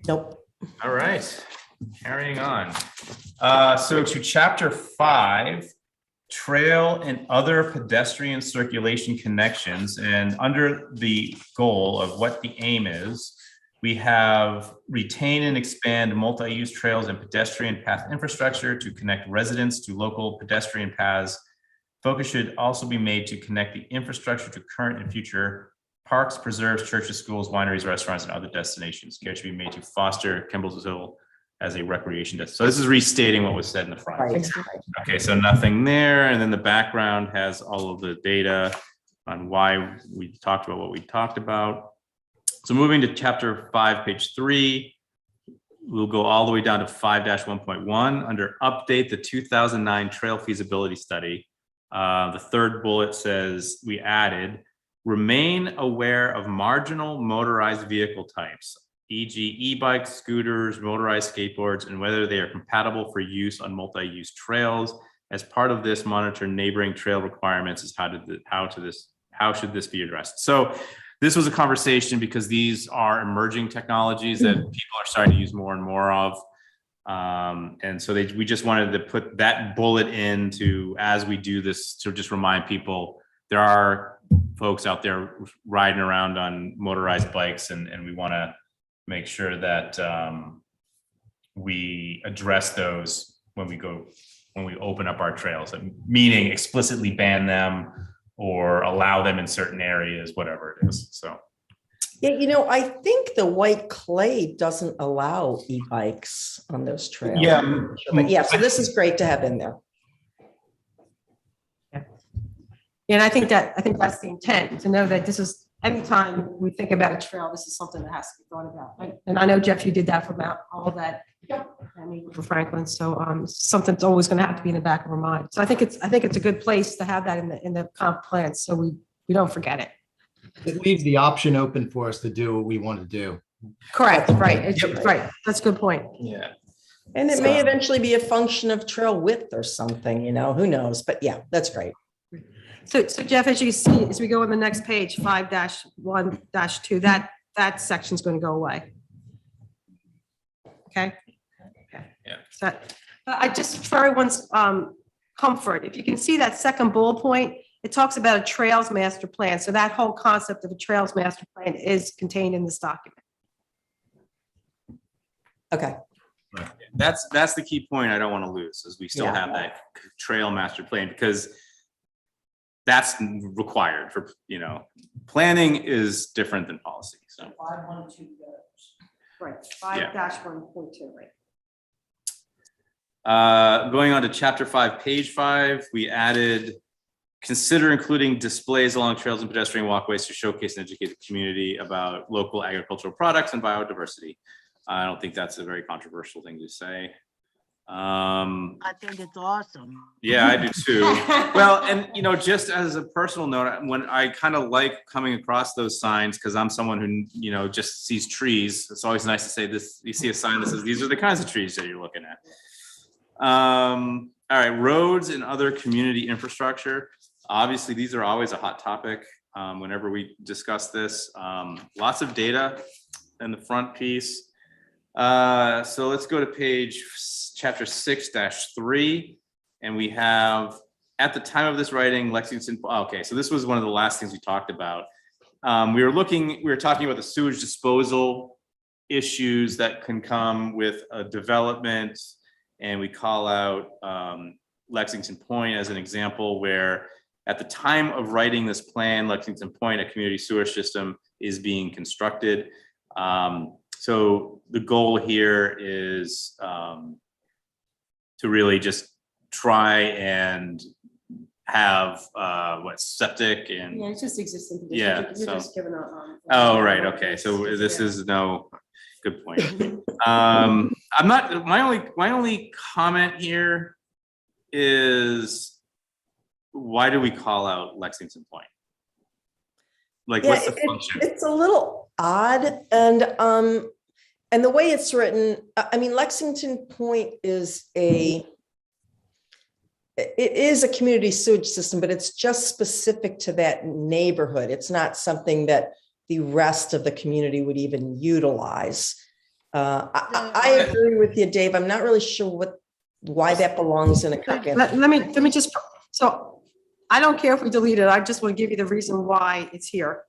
Nope. All right, carrying on. So to chapter 5, trail and other pedestrian circulation connections, and under the goal of what the aim is, we have retain and expand multi-use trails and pedestrian path infrastructure to connect residents to local pedestrian paths. Focus should also be made to connect the infrastructure to current and future parks, preserves, churches, schools, wineries, restaurants, and other destinations. Care should be made to foster Kimballsville as a recreation destination. So this is restating what was said in the front. Right. Okay, so nothing there. And then the background has all of the data on why we talked about what we talked about. So moving to chapter 5, page 3, we'll go all the way down to 5-1.1 under update the 2009 trail feasibility study. The third bullet says we added remain aware of marginal motorized vehicle types, e.g. e-bikes, scooters, motorized skateboards, and whether they are compatible for use on multi-use trails. As part of this, monitor neighboring trail requirements as how how should this be addressed? So this was a conversation because these are emerging technologies that people are starting to use more and more of. And so we just wanted to put that bullet into, as we do this, to just remind people there are folks out there riding around on motorized bikes, and we want to make sure that we address those when we open up our trails, meaning explicitly ban them or allow them in certain areas, whatever it is. So. Yeah, I think the white clay doesn't allow e-bikes on those trails. Yeah. But yeah, so this is great to have in there. Yeah. And I think that's the intent, to know that this is, anytime we think about a trail, this is something that has to be thought about. And I know, Jeff, you did that for all that. I mean, for Franklin. So something's always going to have to be in the back of our mind. So I think it's a good place to have that in the comp plan, so we don't forget it. It leaves the option open for us to do what we want to do. Correct. Right. Right. That's a good point. Yeah. And it may eventually be a function of trail width or something, who knows? But yeah, that's great. So Jeff, as you see, as we go on the next page, 5-1-2, that section's going to go away. Okay. Yeah. So I just, for everyone's comfort, if you can see that second bullet point, it talks about a trails master plan. So that whole concept of a trails master plan is contained in this document. Okay. Right. That's the key point I don't want to lose, is we still have that trail master plan, because that's required for, planning is different than policy. So 5.1.2 right, 5-1.2, right. Going on to chapter 5, page 5, we added, consider including displays along trails and pedestrian walkways to showcase and educate the community about local agricultural products and biodiversity. I don't think that's a very controversial thing to say. I think it's awesome. Yeah, I do too. Well, and just as a personal note, when I kind of like coming across those signs, because I'm someone who just sees trees. It's always nice to say this. You see a sign that says these are the kinds of trees that you're looking at. All right, roads and other community infrastructure. Obviously, these are always a hot topic whenever we discuss this. Lots of data in the front piece. So let's go to chapter 6-3, and we have, at the time of this writing, Lexington. Okay, so this was one of the last things we talked about. We were talking about the sewage disposal issues that can come with a development, and we call out Lexington Point as an example where, at the time of writing this plan, Lexington Point, a community sewer system, is being constructed. So the goal here is to really just try and have septic and Yeah, it's just existing conditions. Yeah, You're so- just giving oh, right, okay, so this is no good point. I'm not, my only comment here is, why do we call out Lexington Point? Like, Yeah, what's the function? It's a little odd, and the way it's written, I mean, Lexington Point is it is a community sewage system, but it's just specific to that neighborhood. It's not something that the rest of the community would even utilize. I agree with you, Dave. I'm not really sure why that belongs in a comprehensive. Let me just, so I don't care if we delete it. I just want to give you the reason why it's here.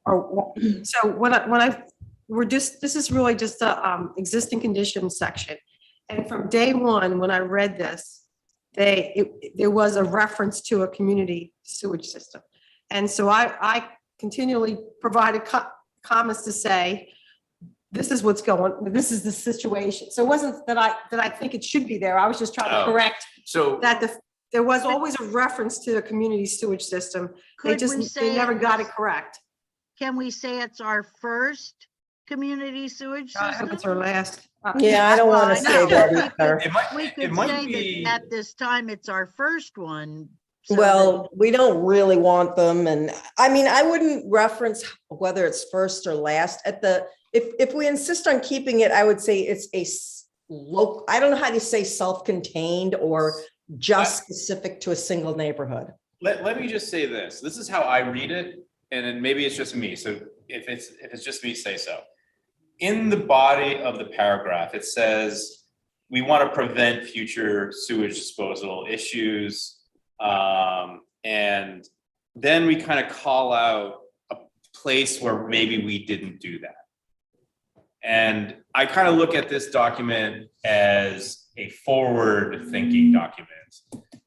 This is really just a existing conditions section. And from day one, when I read this, there was a reference to a community sewage system. And so I continually provided comments to say, this is what's going, this is the situation. So it wasn't that I think it should be there. I was just trying to correct So that there was always a reference to the community sewage system. They never got it correct. Can we say it's our first community sewage I hope it's system? our last. Yeah, I don't want to say that either. We could say that at this time, it's our first one. so Well, we don't really want them. And I mean, I wouldn't reference whether it's first or last if we insist on keeping it, I would say it's I don't know how to say self-contained or just specific to a single neighborhood. let me just say this. This is how I read it. and then maybe it's just me, so if it's just me, say so. In the body of the paragraph, it says, we want to prevent future sewage disposal issues. And then we kind of call out a place where maybe we didn't do that. And I kind of look at this document as a forward-thinking document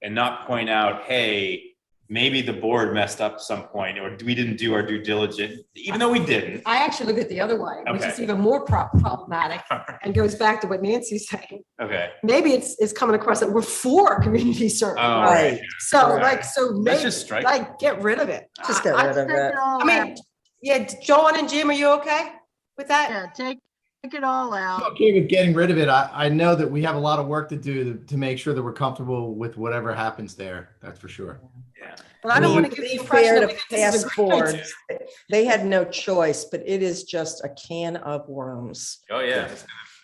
and not point out, hey, maybe the board messed up at some point, or we didn't do our due diligence, even though we didn't. I actually look at it the other way, which is Okay. even more problematic and goes back to what Nancy's saying. Okay. Maybe it's coming across that we're for community service. Oh, Right. right. So Correct. like, so Let's maybe, just strike. like, get rid of it. Just get I'd rid of take it. all I mean, out. yeah, John and Jim, are you okay with that? Yeah, take it all out. Okay with getting rid of it. I know that we have a lot of work to do to make sure that we're comfortable with whatever happens there. That's for sure. Yeah. But I don't want to To give the be impression fair that to we think this is a past great idea. boards, they had no choice, but it is just a can of worms. Oh, yeah.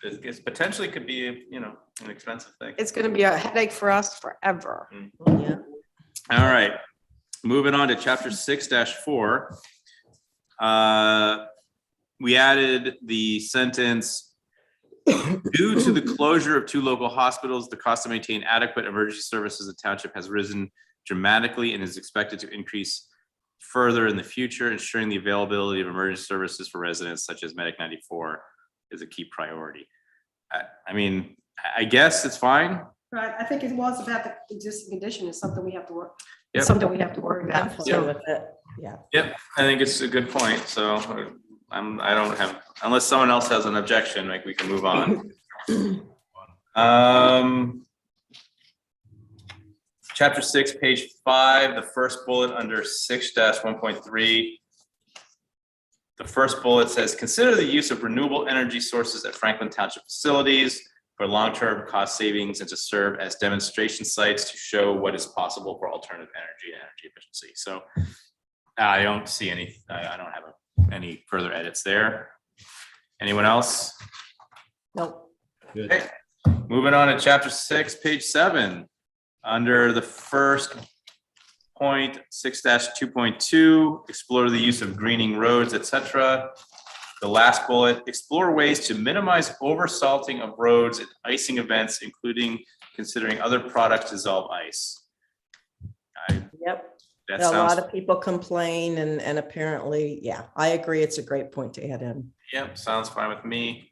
It's potentially could be, an expensive thing. It's going to be a headache for us forever. Yeah. All right, moving on to chapter 6-4. We added the sentence, due to the closure of 2 local hospitals, the cost to maintain adequate emergency services in the township has risen dramatically and is expected to increase further in the future. Ensuring the availability of emergency services for residents such as Medic 94 is a key priority. I mean, I guess it's fine. Right, I think it was about the existing condition is something we have to work, Yep. it's something we have to worry I'm about. fine So, with it. Yeah. Yep, I think it's a good point, so I don't have, unless someone else has an objection, like we can move on. Chapter 6, page 5, the first bullet under 6-1.3. The first bullet says, consider the use of renewable energy sources at Franklin Township facilities for long-term cost savings and to serve as demonstration sites to show what is possible for alternative energy and energy efficiency. So I don't see any, I don't have any further edits there. Anyone else? Nope. Good. Okay. Moving on to chapter 6, page 7. Under the first point, 6-2.2, explore the use of greening roads, etc. The last bullet, explore ways to minimize oversalting of roads at icing events, including considering other products to dissolve ice. Yep. That A lot sounds, of people complain and apparently, yeah, I agree. It's a great point to add in. yep, sounds fine with me.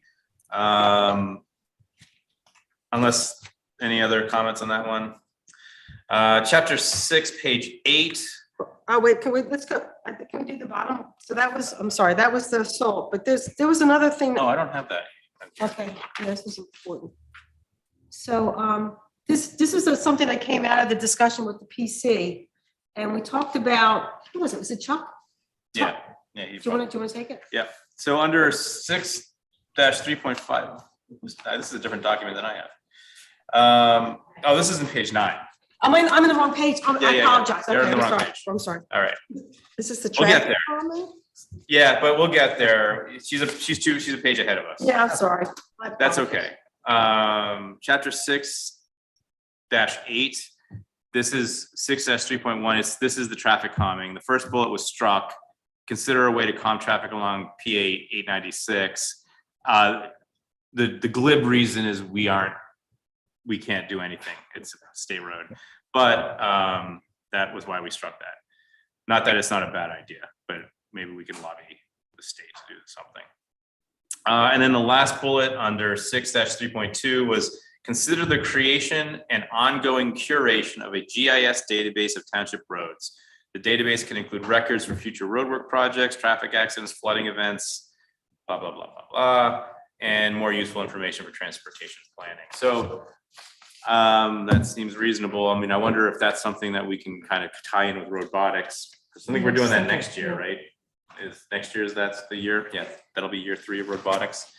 Unless any other comments on that one. Chapter 6, page 8. oh, wait, let's go, I think, can we do the bottom? So that was, I'm sorry, that was the salt, but there was another thing. Oh, I don't have that. Okay, this is important. So, this is something that came out of the discussion with the PC. And we talked about, who was it? Was it Chuck? Yeah. Yeah. Do you want to take it? So under 6-3.5, this is a different document than I have. Oh, this is in page 9. I'm in the wrong page. Yeah, I yeah, yeah. apologize. You're Okay, in the I'm wrong sorry. page. I'm sorry. All right. This is the We'll get traffic there. comment? Yeah, but we'll get there. She's a page ahead of us. Yeah, I'm sorry. That's okay. Chapter 6-8. This is 6-3.1. This is the traffic calming. The first bullet was struck. Consider a way to calm traffic along PA 896. The glib reason is we can't do anything. It's a state road. But that was why we struck that. Not that it's not a bad idea, but maybe we can lobby the state to do something. And then the last bullet under 6-3.2 was consider the creation and ongoing curation of a GIS database of township roads. The database can include records for future roadwork projects, traffic accidents, flooding events, blah, blah, blah, blah, blah, and more useful information for transportation planning. So that seems reasonable. I mean, I wonder if that's something that we can kind of tie in with robotics. I think we're doing that next year, right? That's the year? Yeah, that'll be year 3 of robotics.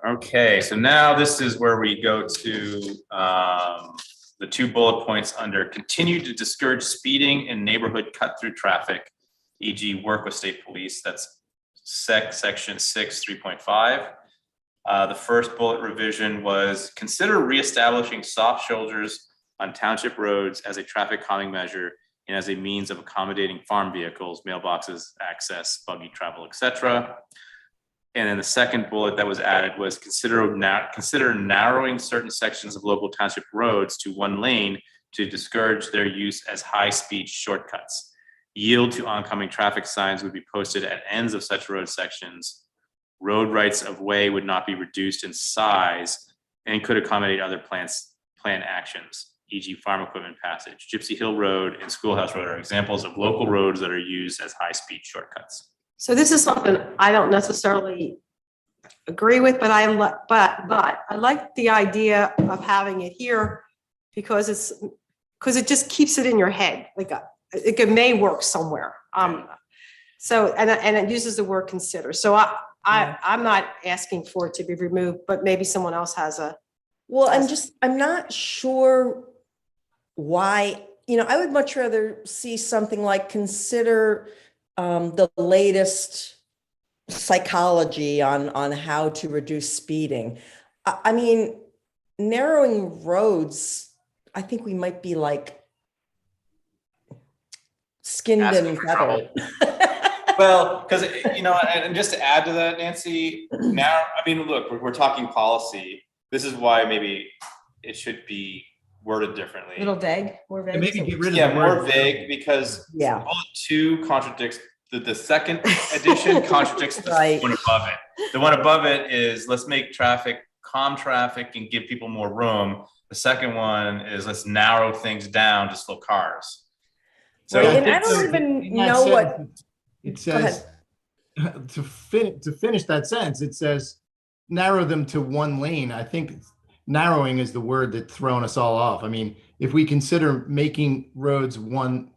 Okay, so now this is where we go to the 2 bullet points under continue to discourage speeding and neighborhood cut through traffic, e.g. work with state police. That's section 6-3.5. The first bullet revision was consider reestablishing soft shoulders on township roads as a traffic calming measure and as a means of accommodating farm vehicles, mailboxes, access, buggy travel, etc. And then the second bullet that was added was consider narrowing certain sections of local township roads to one lane to discourage their use as high-speed shortcuts. Yield to oncoming traffic signs would be posted at ends of such road sections. Road rights of way would not be reduced in size and could accommodate other plan actions, e.g. farm equipment passage. Gypsy Hill Road and Schoolhouse Road are examples of local roads that are used as high-speed shortcuts. So this is something I don't necessarily agree with, but I like the idea of having it here because it just keeps it in your head. Like it may work somewhere. So, and it uses the word consider. So I'm not asking for it to be removed, but maybe someone else has a. Well, I'm not sure why, I would much rather see something like consider the latest psychology on how to reduce speeding. I mean, narrowing roads, I think we might be like skinned and feathered. Well, because, and just to add to that, Nancy, now, I mean, look, we're talking policy. This is why maybe it should be worded differently. Little vague, more vague. Maybe get rid of Yeah, the more word. vague, because Yeah. bullet 2 contradicts the second edition contradicts the Right. one above it. The one above it is let's make calm traffic and give people more room. The second one is let's narrow things down to slow cars. So Right, and I So don't even in that know what. sentence, It Go ahead. says, to finish that sentence, it says, narrow them to one lane. I think narrowing is the word that's thrown us all off. I mean, if we consider making roads one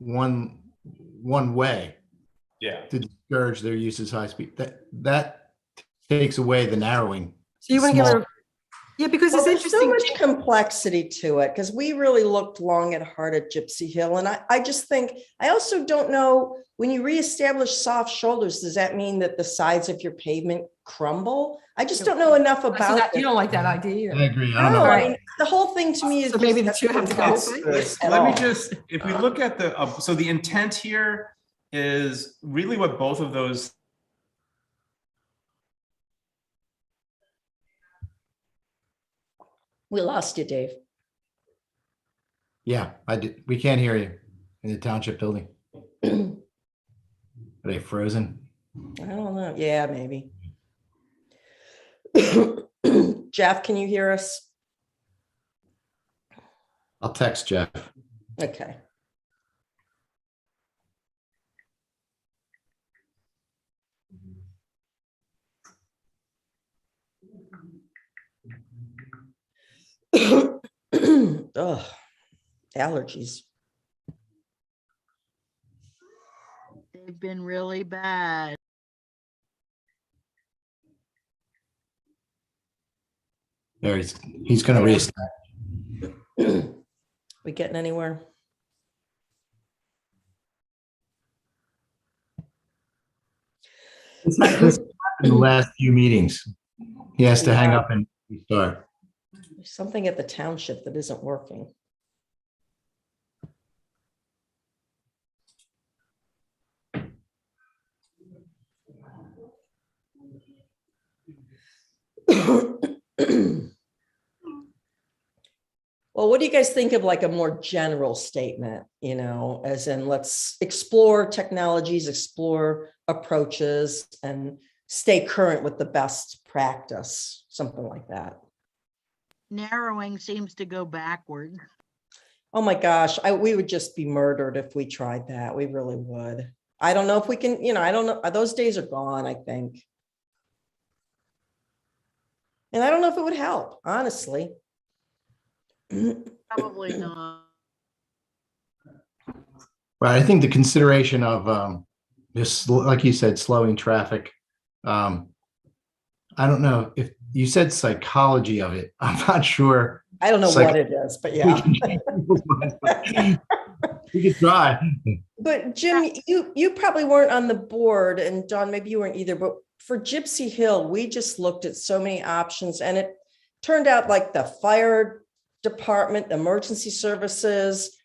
way yeah. to discourage their use as high speed, that takes away the narrowing. So you want to get Small. rid of, yeah, because Well, it's there's so interesting. much complexity to it because we really looked long and hard at Gypsy Hill. And I just think, I also don't know, when you reestablish soft shoulders, does that mean that the sides of your pavement crumble? I just don't know enough I see about that- You it. don't like that idea I either. agree. I don't No, know. I mean, the whole thing to me is. So maybe just the two have to go. at Let me all. just, if we look at so the intent here is really what both of those. We lost you, Dave. Yeah, I did. We can't hear you in the township building. Are they frozen? I don't know. Yeah, maybe. Jeff, can you hear us? I'll text Jeff. Okay. Ugh, allergies. They've been really bad. There, he's going to restart. We getting anywhere? This happened in the last few meetings. He has to hang up and restart. There's something at the township that isn't working. Well, what do you guys think of like a more general statement, as in let's explore technologies, explore approaches, and stay current with the best practice, something like that. Narrowing seems to go backward. Oh my gosh, we would just be murdered if we tried that. We really would. I don't know if we can, I don't know. Those days are gone, I think. And I don't know if it would help, honestly. Probably not. Right. I think the consideration of just like you said, slowing traffic. I don't know if you said psychology of it. I'm not sure. I don't know what it is, but yeah. We could try. But Jim, you probably weren't on the board, and Dawn, maybe you weren't either, but for Gypsy Hill, we just looked at so many options, and it turned out like the fire department, emergency services,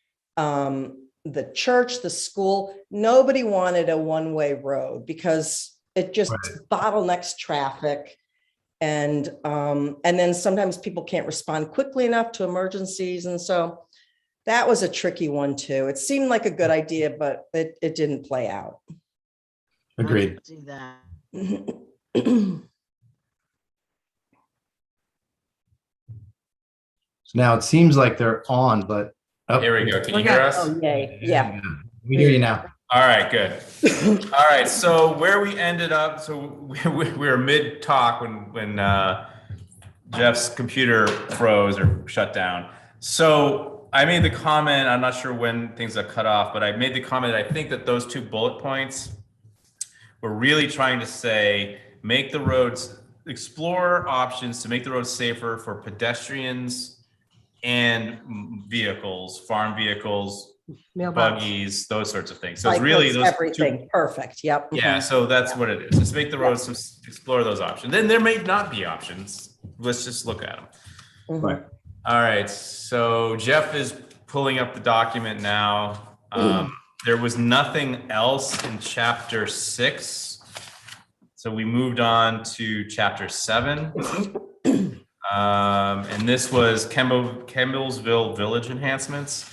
the church, the school, nobody wanted a one-way road because it just bottlenecks traffic. And then sometimes people can't respond quickly enough to emergencies. And so that was a tricky one too. It seemed like a good idea, but it didn't play out. Agreed. I see that. So now it seems like they're on, but. Oh, Here we go. Can you hear us? Oh, yay. Yeah. we hear you now. All right, good. All right, so where we ended up, so we were mid talk when Jeff's computer froze or shut down. So I made the comment, I'm not sure when things got cut off, but I made the comment that I think that those 2 bullet points were really trying to say, make the roads, explore options to make the roads safer for pedestrians and vehicles, farm vehicles, Mailbox. buggies, those sorts of things. So it's really those everything. 2. Perfect. Yep. Yeah, so that's what it is. Just make the roads, explore those options. Then there may not be options. Let's just look at them. Mhm. Right. All right, so Jeff is pulling up the document now. There was nothing else in chapter 6. So we moved on to chapter 7. And this was Campbellsville Village enhancements.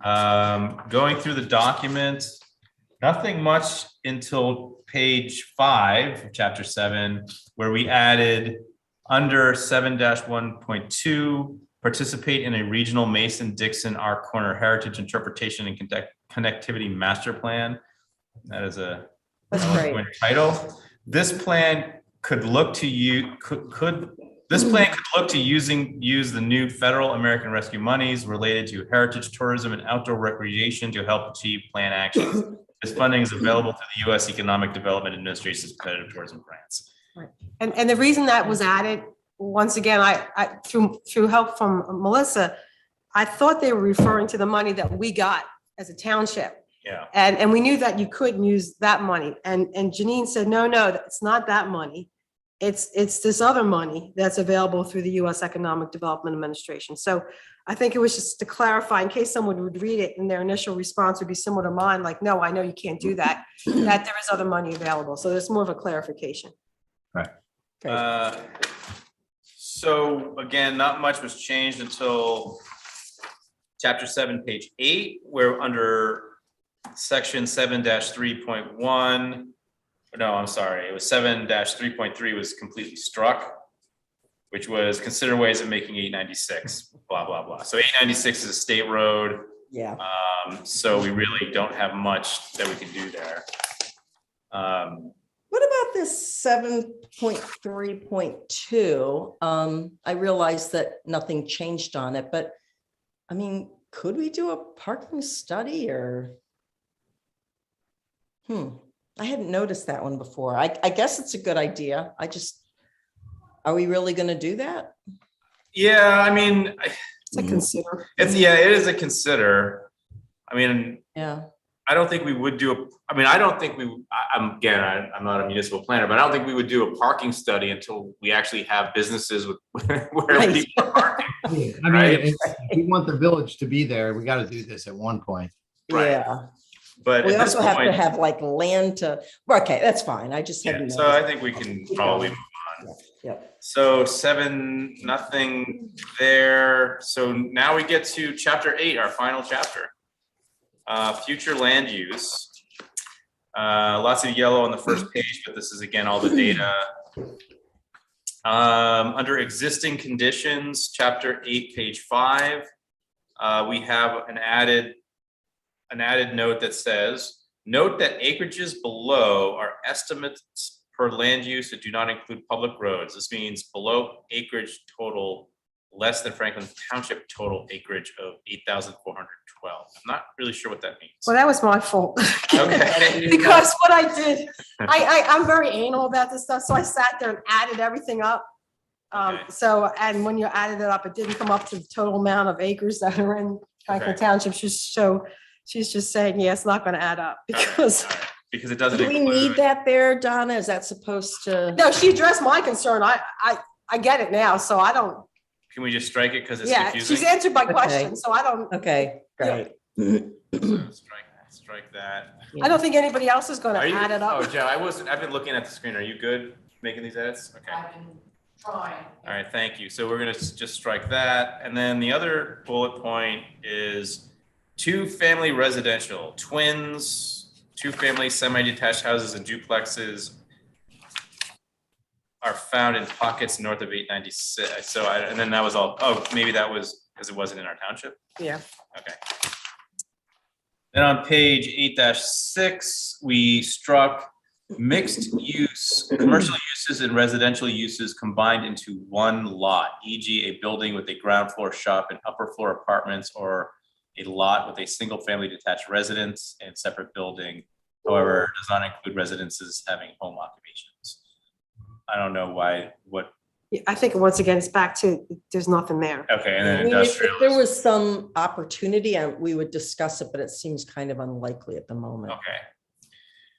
Going through the document, nothing much until page 5 of chapter 7, where we added under 7-1.2, participate in a regional Mason-Dixon R Corner Heritage Interpretation and Connectivity Master Plan. That is a That's great. title. This plan could look to This plan could look to use the new federal American Rescue monies related to heritage tourism and outdoor recreation to help achieve plan actions. This funding is available through the U.S. Economic Development Administration's competitive tourism grants. Right. And the reason that was added, once again, I through help from Melissa, I thought they were referring to the money that we got as a township. Yeah. And we knew that you couldn't use that money. And Janine said, no, it's not that money. It's this other money that's available through the U.S. Economic Development Administration. So I think it was just to clarify, in case someone would read it and their initial response would be similar to mine, like, no, I know you can't do that, that there is other money available. So there's more of a clarification. Right. So again, not much was changed until chapter 7, page 8, where under section 7-3.1, no, I'm sorry, it was 7-3.3 was completely struck, which was consider ways of making 896, blah, blah, blah. So 896 is a state road. Yeah. So we really don't have much that we can do there. What about this 7.3.2? I realized that nothing changed on it, but I mean, could we do a parking study or? I hadn't noticed that one before. I guess it's a good idea. Are we really going to do that? Yeah, I mean, It's a consider. it is a consider. I mean, Yeah. I don't think we would do I'm not a municipal planner, but I don't think we would do a parking study until we actually have businesses with where Right. people are parking. I mean, Right. if we want the village to be there, we got to do this at one point. Right. Yeah. But We at this also have to point, have like land to, okay, that's fine. I just yeah, hadn't. so I noticed. think we can probably move on. Yep. So 7, nothing there. So now we get to chapter 8, our final chapter. Future land use. Lots of yellow on the first page, but this is again all the data. Under existing conditions, chapter 8, page 5, we have an added note that says, note that acreages below are estimates per land use that do not include public roads. This means below acreage total less than Franklin Township total acreage of 8,412. I'm not really sure what that means. Well, that was my fault. Okay. Because what I did, I'm very anal about this stuff, so I sat there and added everything up. Okay. So, and when you added it up, it didn't come up to the total amount of acres that are in Franklin Okay. Township. She's just saying, yeah, it's not gonna add up because, All right. Because it doesn't Do we include. need that there, Donna? Is that supposed to? no, she addressed my concern. I get it now, so I don't, Can we just strike it because it's yeah, confusing? she's answered my Okay. question, so I don't, Okay, great. Strike that. I don't think anybody else is gonna Are you, add it oh, up. Joe, I've been looking at the screen. Are you good making these edits? Okay. I've been trying. All right, thank you. So we're gonna just strike that. And then the other bullet point is 2-family residential, twins, 2-family semi-detached houses and duplexes are found in pockets north of 896. So and then that was all, oh, maybe that was because it wasn't in our township. Yeah. Okay. Then on page 8-6, we struck mixed use, commercial uses and residential uses combined into one lot, e.g. a building with a ground floor shop and upper floor apartments, or a lot with a single family detached residence and separate building. However, does not include residences having home occupations. I don't know why, what, Yeah, I think once again, it's back to, there's nothing there. okay, and then I mean, if industrial. there was some opportunity, we would discuss it, but it seems kind of unlikely at the moment. Okay.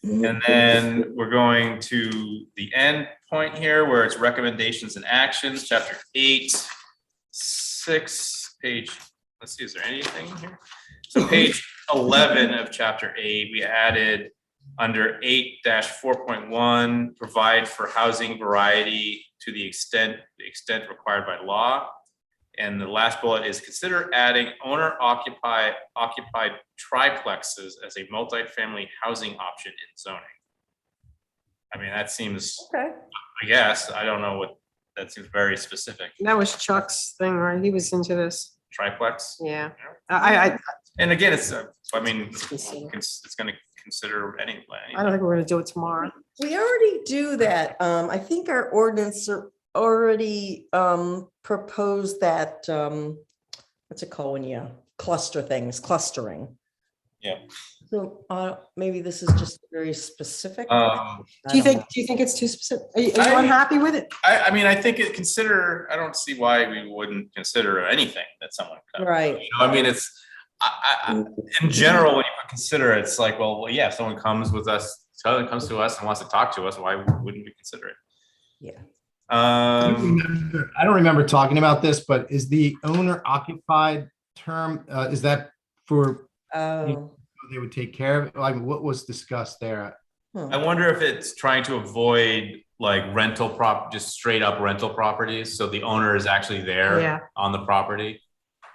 And then we're going to the end point here where it's recommendations and actions, chapter 8-6, page, let's see, is there anything here? So page 11 of chapter 8, we added under 8-4.1, provide for housing variety to the extent required by law. And the last bullet is consider adding owner occupied triplexes as a multifamily housing option in zoning. I mean, that seems, Okay. I guess, I don't know what, that seems very specific. That was Chuck's thing, right? He was into this. Triplex. Yeah. And again, it's, I mean, Consider. it's gonna consider any. I don't think we're gonna do it tomorrow. We already do that. I think our ordinance already proposed that, what's it called when you cluster things, clustering. Yeah. So maybe this is just very specific. Um, Do you think it's too specific? Are you I- unhappy with it? I mean, I think I don't see why we wouldn't consider anything that someone. Right. You know, I mean, it's, in general, when you consider it, it's like, well, yeah, if someone comes to us and wants to talk to us, why wouldn't we consider it? Yeah. I don't remember talking about this, but is the owner occupied term, is that for, Oh. they would take care of it? Like, what was discussed there? I wonder if it's trying to avoid like just straight up rental properties. So the owner is actually there Yeah. on the property.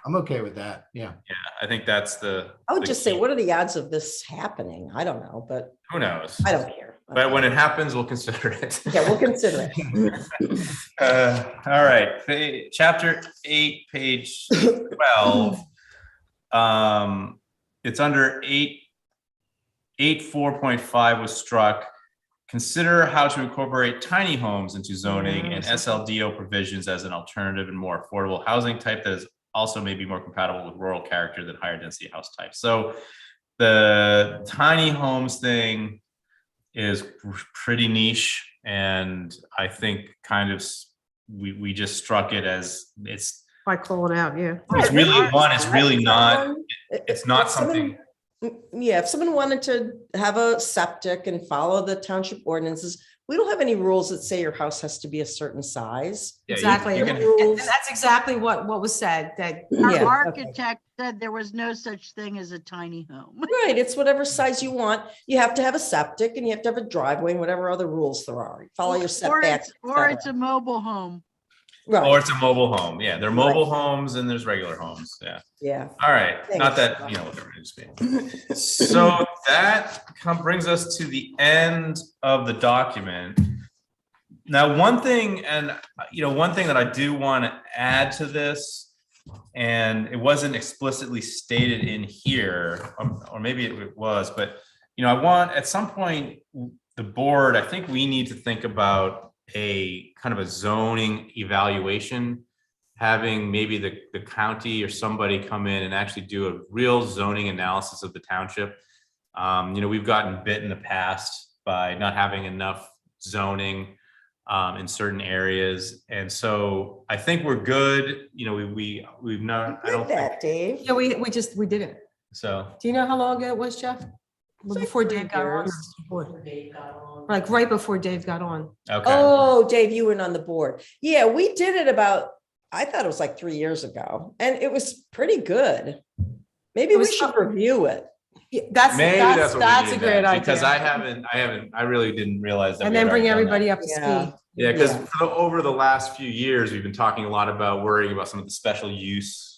I'm okay with that. Yeah. Yeah, I think that's I would the just say, key. what are the odds of this happening? I don't know, but Who knows? I don't care. But when it happens, we'll consider it. Yeah, we'll consider it. All right, chapter 8, page 12. It's under 8.4.5 was struck. Consider how to incorporate tiny homes into zoning and SLDO provisions as an alternative and more affordable housing type that is also maybe more compatible with rural character than higher density house types. So the tiny homes thing is pretty niche, and I think kind of we just struck it as it's I call it out, yeah. it's really one, it's really not, it's not If someone- something. Yeah, if someone wanted to have a septic and follow the township ordinances, we don't have any rules that say your house has to be a certain size. Yeah, Exactly. you And can- Rules. that's exactly what was said, that Our Yeah, okay. architect said there was no such thing as a tiny home. Right, it's whatever size you want. You have to have a septic and you have to have a driveway and whatever other rules there are. Follow your setbacks. Or it's a mobile home. Or Right, it's a mobile home. Yeah, there are mobile homes and there's regular homes. Yeah. yeah. All right. Not Thanks. that, you know, whatever it is. So that brings us to the end of the document. Now, one thing that I do want to add to this, and it wasn't explicitly stated in here, or maybe it was, but, you know, I want at some point, the board, I think we need to think about a kind of a zoning evaluation, having maybe the county or somebody come in and actually do a real zoning analysis of the township. You know, we've gotten bit in the past by not having enough zoning in certain areas. And so I think we're good. You know, we've not, I don't Did think that, Dave. yeah, we did it. so. Do you know how long ago it was, Jeff? It's like Before 3 Dave got on? years. Like right before Dave got on. Okay. Oh, Dave, you weren't on the board. Yeah, we did it about, I thought it was like 3 years ago, and it was pretty good. Maybe It we was should something- review it. That's, Maybe that's what we need a great then, because idea. I really didn't realize that. And we then had bring already done that. everybody up to Yeah. speed. Yeah, because Yeah. over the last few years, we've been talking a lot about worrying about some of the special use.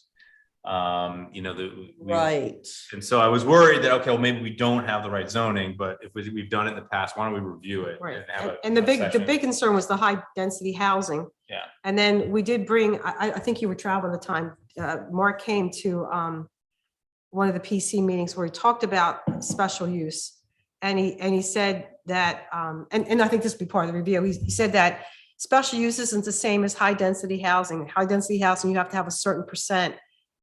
Right. And so I was worried that, okay, well, maybe we don't have the right zoning, but if we've done it in the past, why don't we review it? Right. and have And the a big session? concern was the high density housing. Yeah. And then we did bring, I think you were traveling at the time, Mark came to one of the PC meetings where he talked about special use. And he said that, and I think this would be part of the review, he said that special use isn't the same as high density housing. High density housing, you have to have a certain percent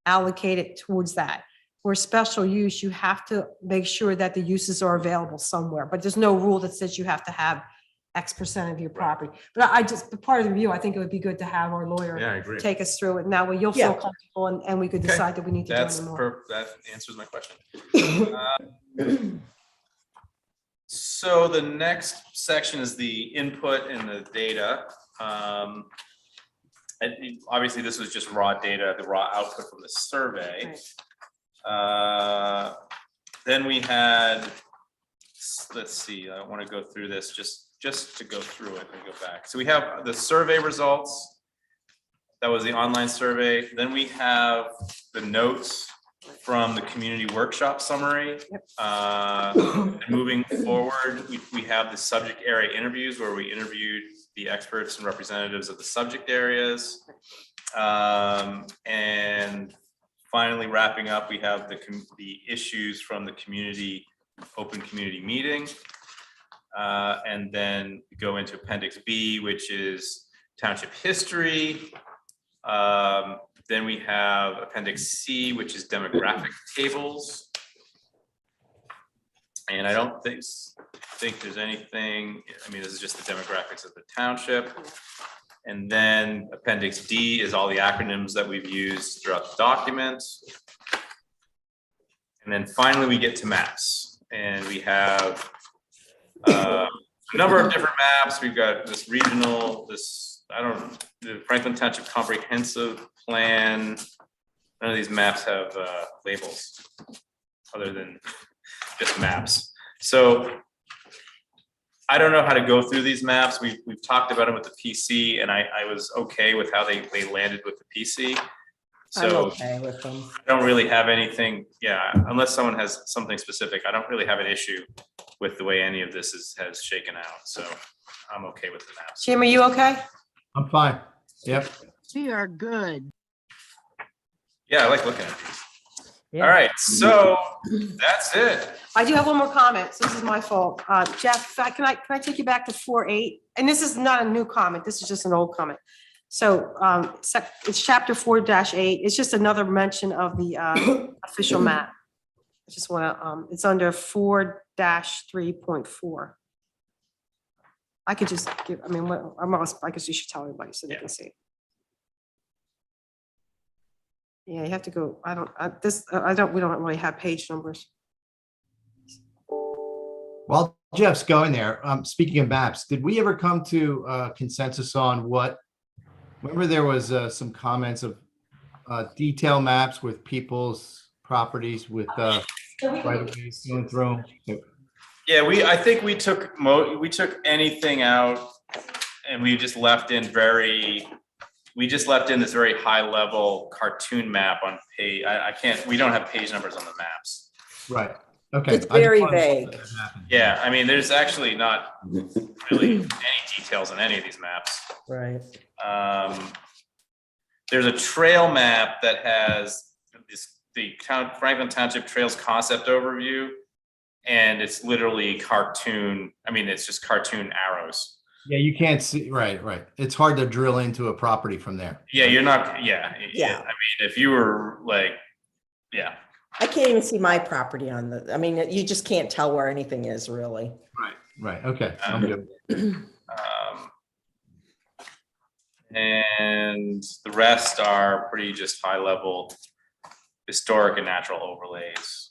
allocated towards that. Where special use, you have to make sure that the uses are available somewhere, but there's no rule that says you have to have X percent of your property. But but part of the review, I think it would be good to have our lawyer Yeah, I agree. take us through it. And that way you'll feel Yeah. comfortable and we could Okay. decide that we need to do That's any more. that answers my question. So the next section is the input and the data. Obviously, this was just raw data, the raw output from the survey. Right. Then we had, let's see, I don't want to go through this, just to go through it and go back. So we have the survey results. That was the online survey. Then we have the notes from the community workshop summary. And moving forward, we have the subject area interviews where we interviewed the experts and representatives of the subject areas. And finally wrapping up, we have the issues from the open community meeting. And then we go into Appendix B, which is township history. Then we have Appendix C, which is demographic tables. And I don't think there's anything, I mean, this is just the demographics of the township. And then Appendix D is all the acronyms that we've used throughout the document. And then finally, we get to maps. And we have a number of different maps. We've got this regional, the Franklin Township Comprehensive Plan. None of these maps have labels other than just maps. So I don't know how to go through these maps. We've talked about them with the PC, and I was okay with how they landed with the PC. I'm So okay with them. I don't really have anything, unless someone has something specific, I don't really have an issue with the way any of this has shaken out. So I'm okay with the maps. Jim, are you okay? I'm fine. Yep. We are good. Yeah, I like looking at these. Yeah. All right, so that's it. I do have one more comment. So this is my fault. Jeff, can I take you back to 4.8? And this is not a new comment. This is just an old comment. So it's chapter 4-8. It's just another mention of the official map. I just want to, it's under 4-3.4. I could just give, I mean, I guess you should tell everybody so they can see. Yeah, you have to go, we don't really have page numbers. While Jeff's going there, speaking of maps, did we ever come to consensus on remember there was some comments of detail maps with people's properties with right-of-ways going through? Yeah, I think we took anything out and we just left in this very high level cartoon map on page. We don't have page numbers on the maps. Right. Okay. It's very vague. Yeah, I mean, there's actually not really any details on any of these maps. Right. There's a trail map that has the Franklin Township Trails concept overview, and it's literally cartoon. I mean, it's just cartoon arrows. Yeah, you can't see. Right. It's hard to drill into a property from there. Yeah, you're not. Yeah. Yeah. I mean, if you were like, yeah. I can't even see my property I mean, you just can't tell where anything is really. Right. Okay. I'm good. And the rest are pretty just high level historic and natural overlays.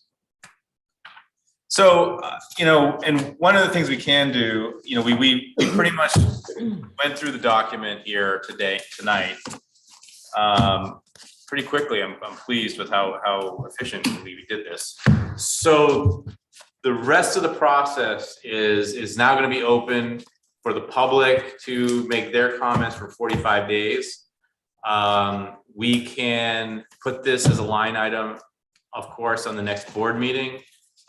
So, and one of the things we can do, we pretty much went through the document here tonight. pretty quickly. I'm pleased with how efficiently we did this. So the rest of the process is now going to be open for the public to make their comments for 45 days. We can put this as a line item, of course, on the next board meeting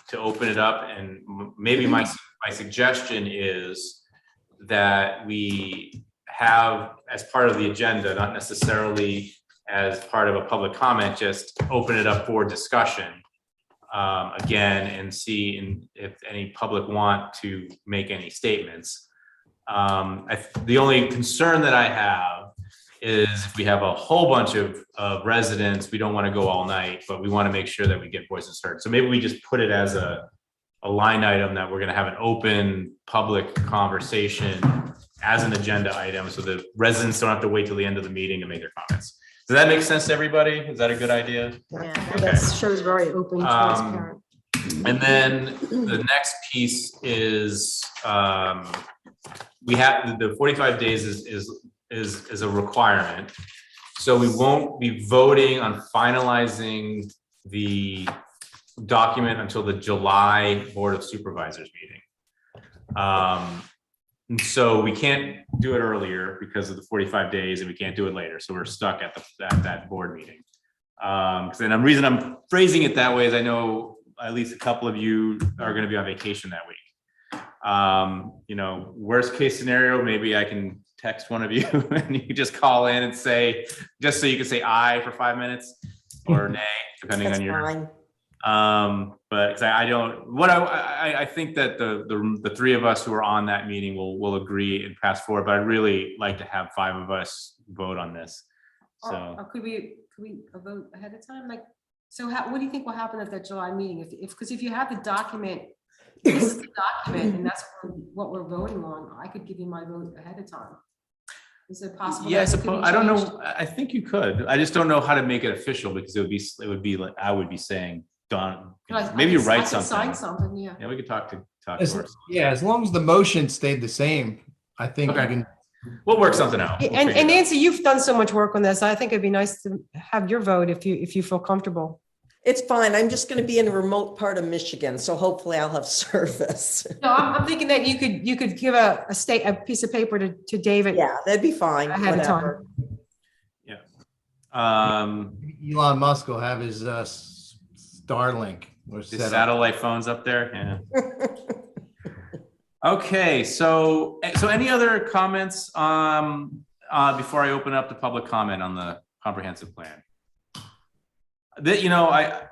to open it up. And maybe my suggestion is that we have, as part of the agenda, not necessarily as part of a public comment, just open it up for discussion again and see if any public want to make any statements. The only concern that I have is if we have a whole bunch of residents, we don't want to go all night, but we want to make sure that we get voices heard. So maybe we just put it as a line item that we're going to have an open public conversation as an agenda item, so the residents don't have to wait till the end of the meeting to make their comments. Does that make sense to everybody? Is that a good idea? Yeah, That shows very open, transparent. And then the next piece is we have the 45 days is a requirement. So we won't be voting on finalizing the document until the July Board of Supervisors meeting. And so we can't do it earlier because of the 45 days, and we can't do it later. So we're stuck at that board meeting. And the reason I'm phrasing it that way is I know at least a couple of you are going to be on vacation that week. You know, worst case scenario, maybe I can text one of you and you can just call in and say, just so you can say aye for 5 minutes or nay, depending That's on your. fine. But I think that the three of us who are on that meeting will agree and pass forward, but I'd really like to have 5 of us vote on this. So Or could we vote ahead of time? Like, so what do you think will happen at that July meeting? Because if you have the document, this is the document, and that's what we're voting on, I could give you my vote ahead of time. Is it possible? yeah, I that it could be suppose, I don't changed? know. I think you could. I just don't know how to make it official because it would be like I would be saying, Don, maybe you write I could sign something. something, yeah. Yeah, we could talk As, first. yeah, as long as the motion stayed the same, I think you Okay. can. We'll work something out. We'll And figure it out. Nancy, you've done so much work on this. I think it'd be nice to have your vote if you feel comfortable. It's fine. I'm just going to be in a remote part of Michigan, so hopefully I'll have service. No, I'm thinking that you could give a piece of paper to David. Yeah, that'd be fine. Ahead of time. Whatever. Elon Musk will have his Starlink or The set up. satellite phones up there. Yeah. Okay, so any other comments before I open up the public comment on the comprehensive plan? That, you know,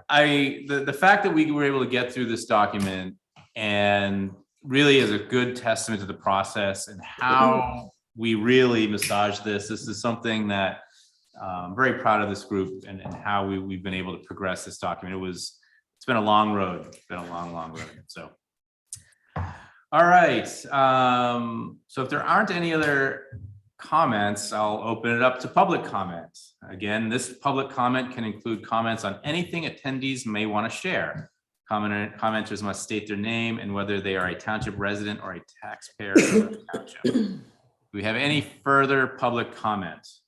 the fact that we were able to get through this document and really is a good testament to the process and how we really massaged this. This is something that I'm very proud of this group and how we've been able to progress this document. It's been a long road. It's been a long road. So, all right. So if there aren't any other comments, I'll open it up to public comments. Again, this public comment can include comments on anything attendees may want to share. Commenters must state their name and whether they are a township resident or a taxpayer of the township. Do we have any further public comments?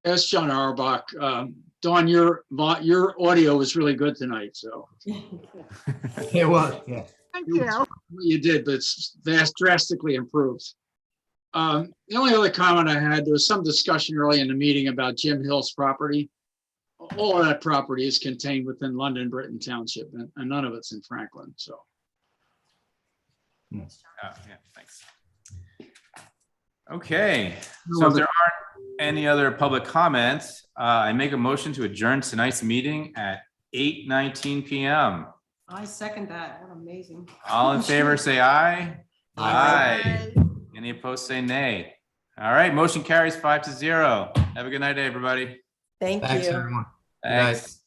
Yes, John Auerbach. Dawn, your audio was really good tonight, so It was, yeah. thank you. you did, but it's drastically improved. The only other comment I had, there was some discussion early in the meeting about Jim Hill's property. All of that property is contained within London Britton Township, and none of it's in Franklin, so. Yeah, thanks. Okay, so if there aren't any other public comments, I make a motion to adjourn tonight's meeting at 8:19 p.m. I second that. What amazing. All in favor, say aye. Bye. Any opposed, say nay. All right, motion carries 5-0. Have a good night, everybody. Thank Thanks, you. everyone. Good night. Thanks.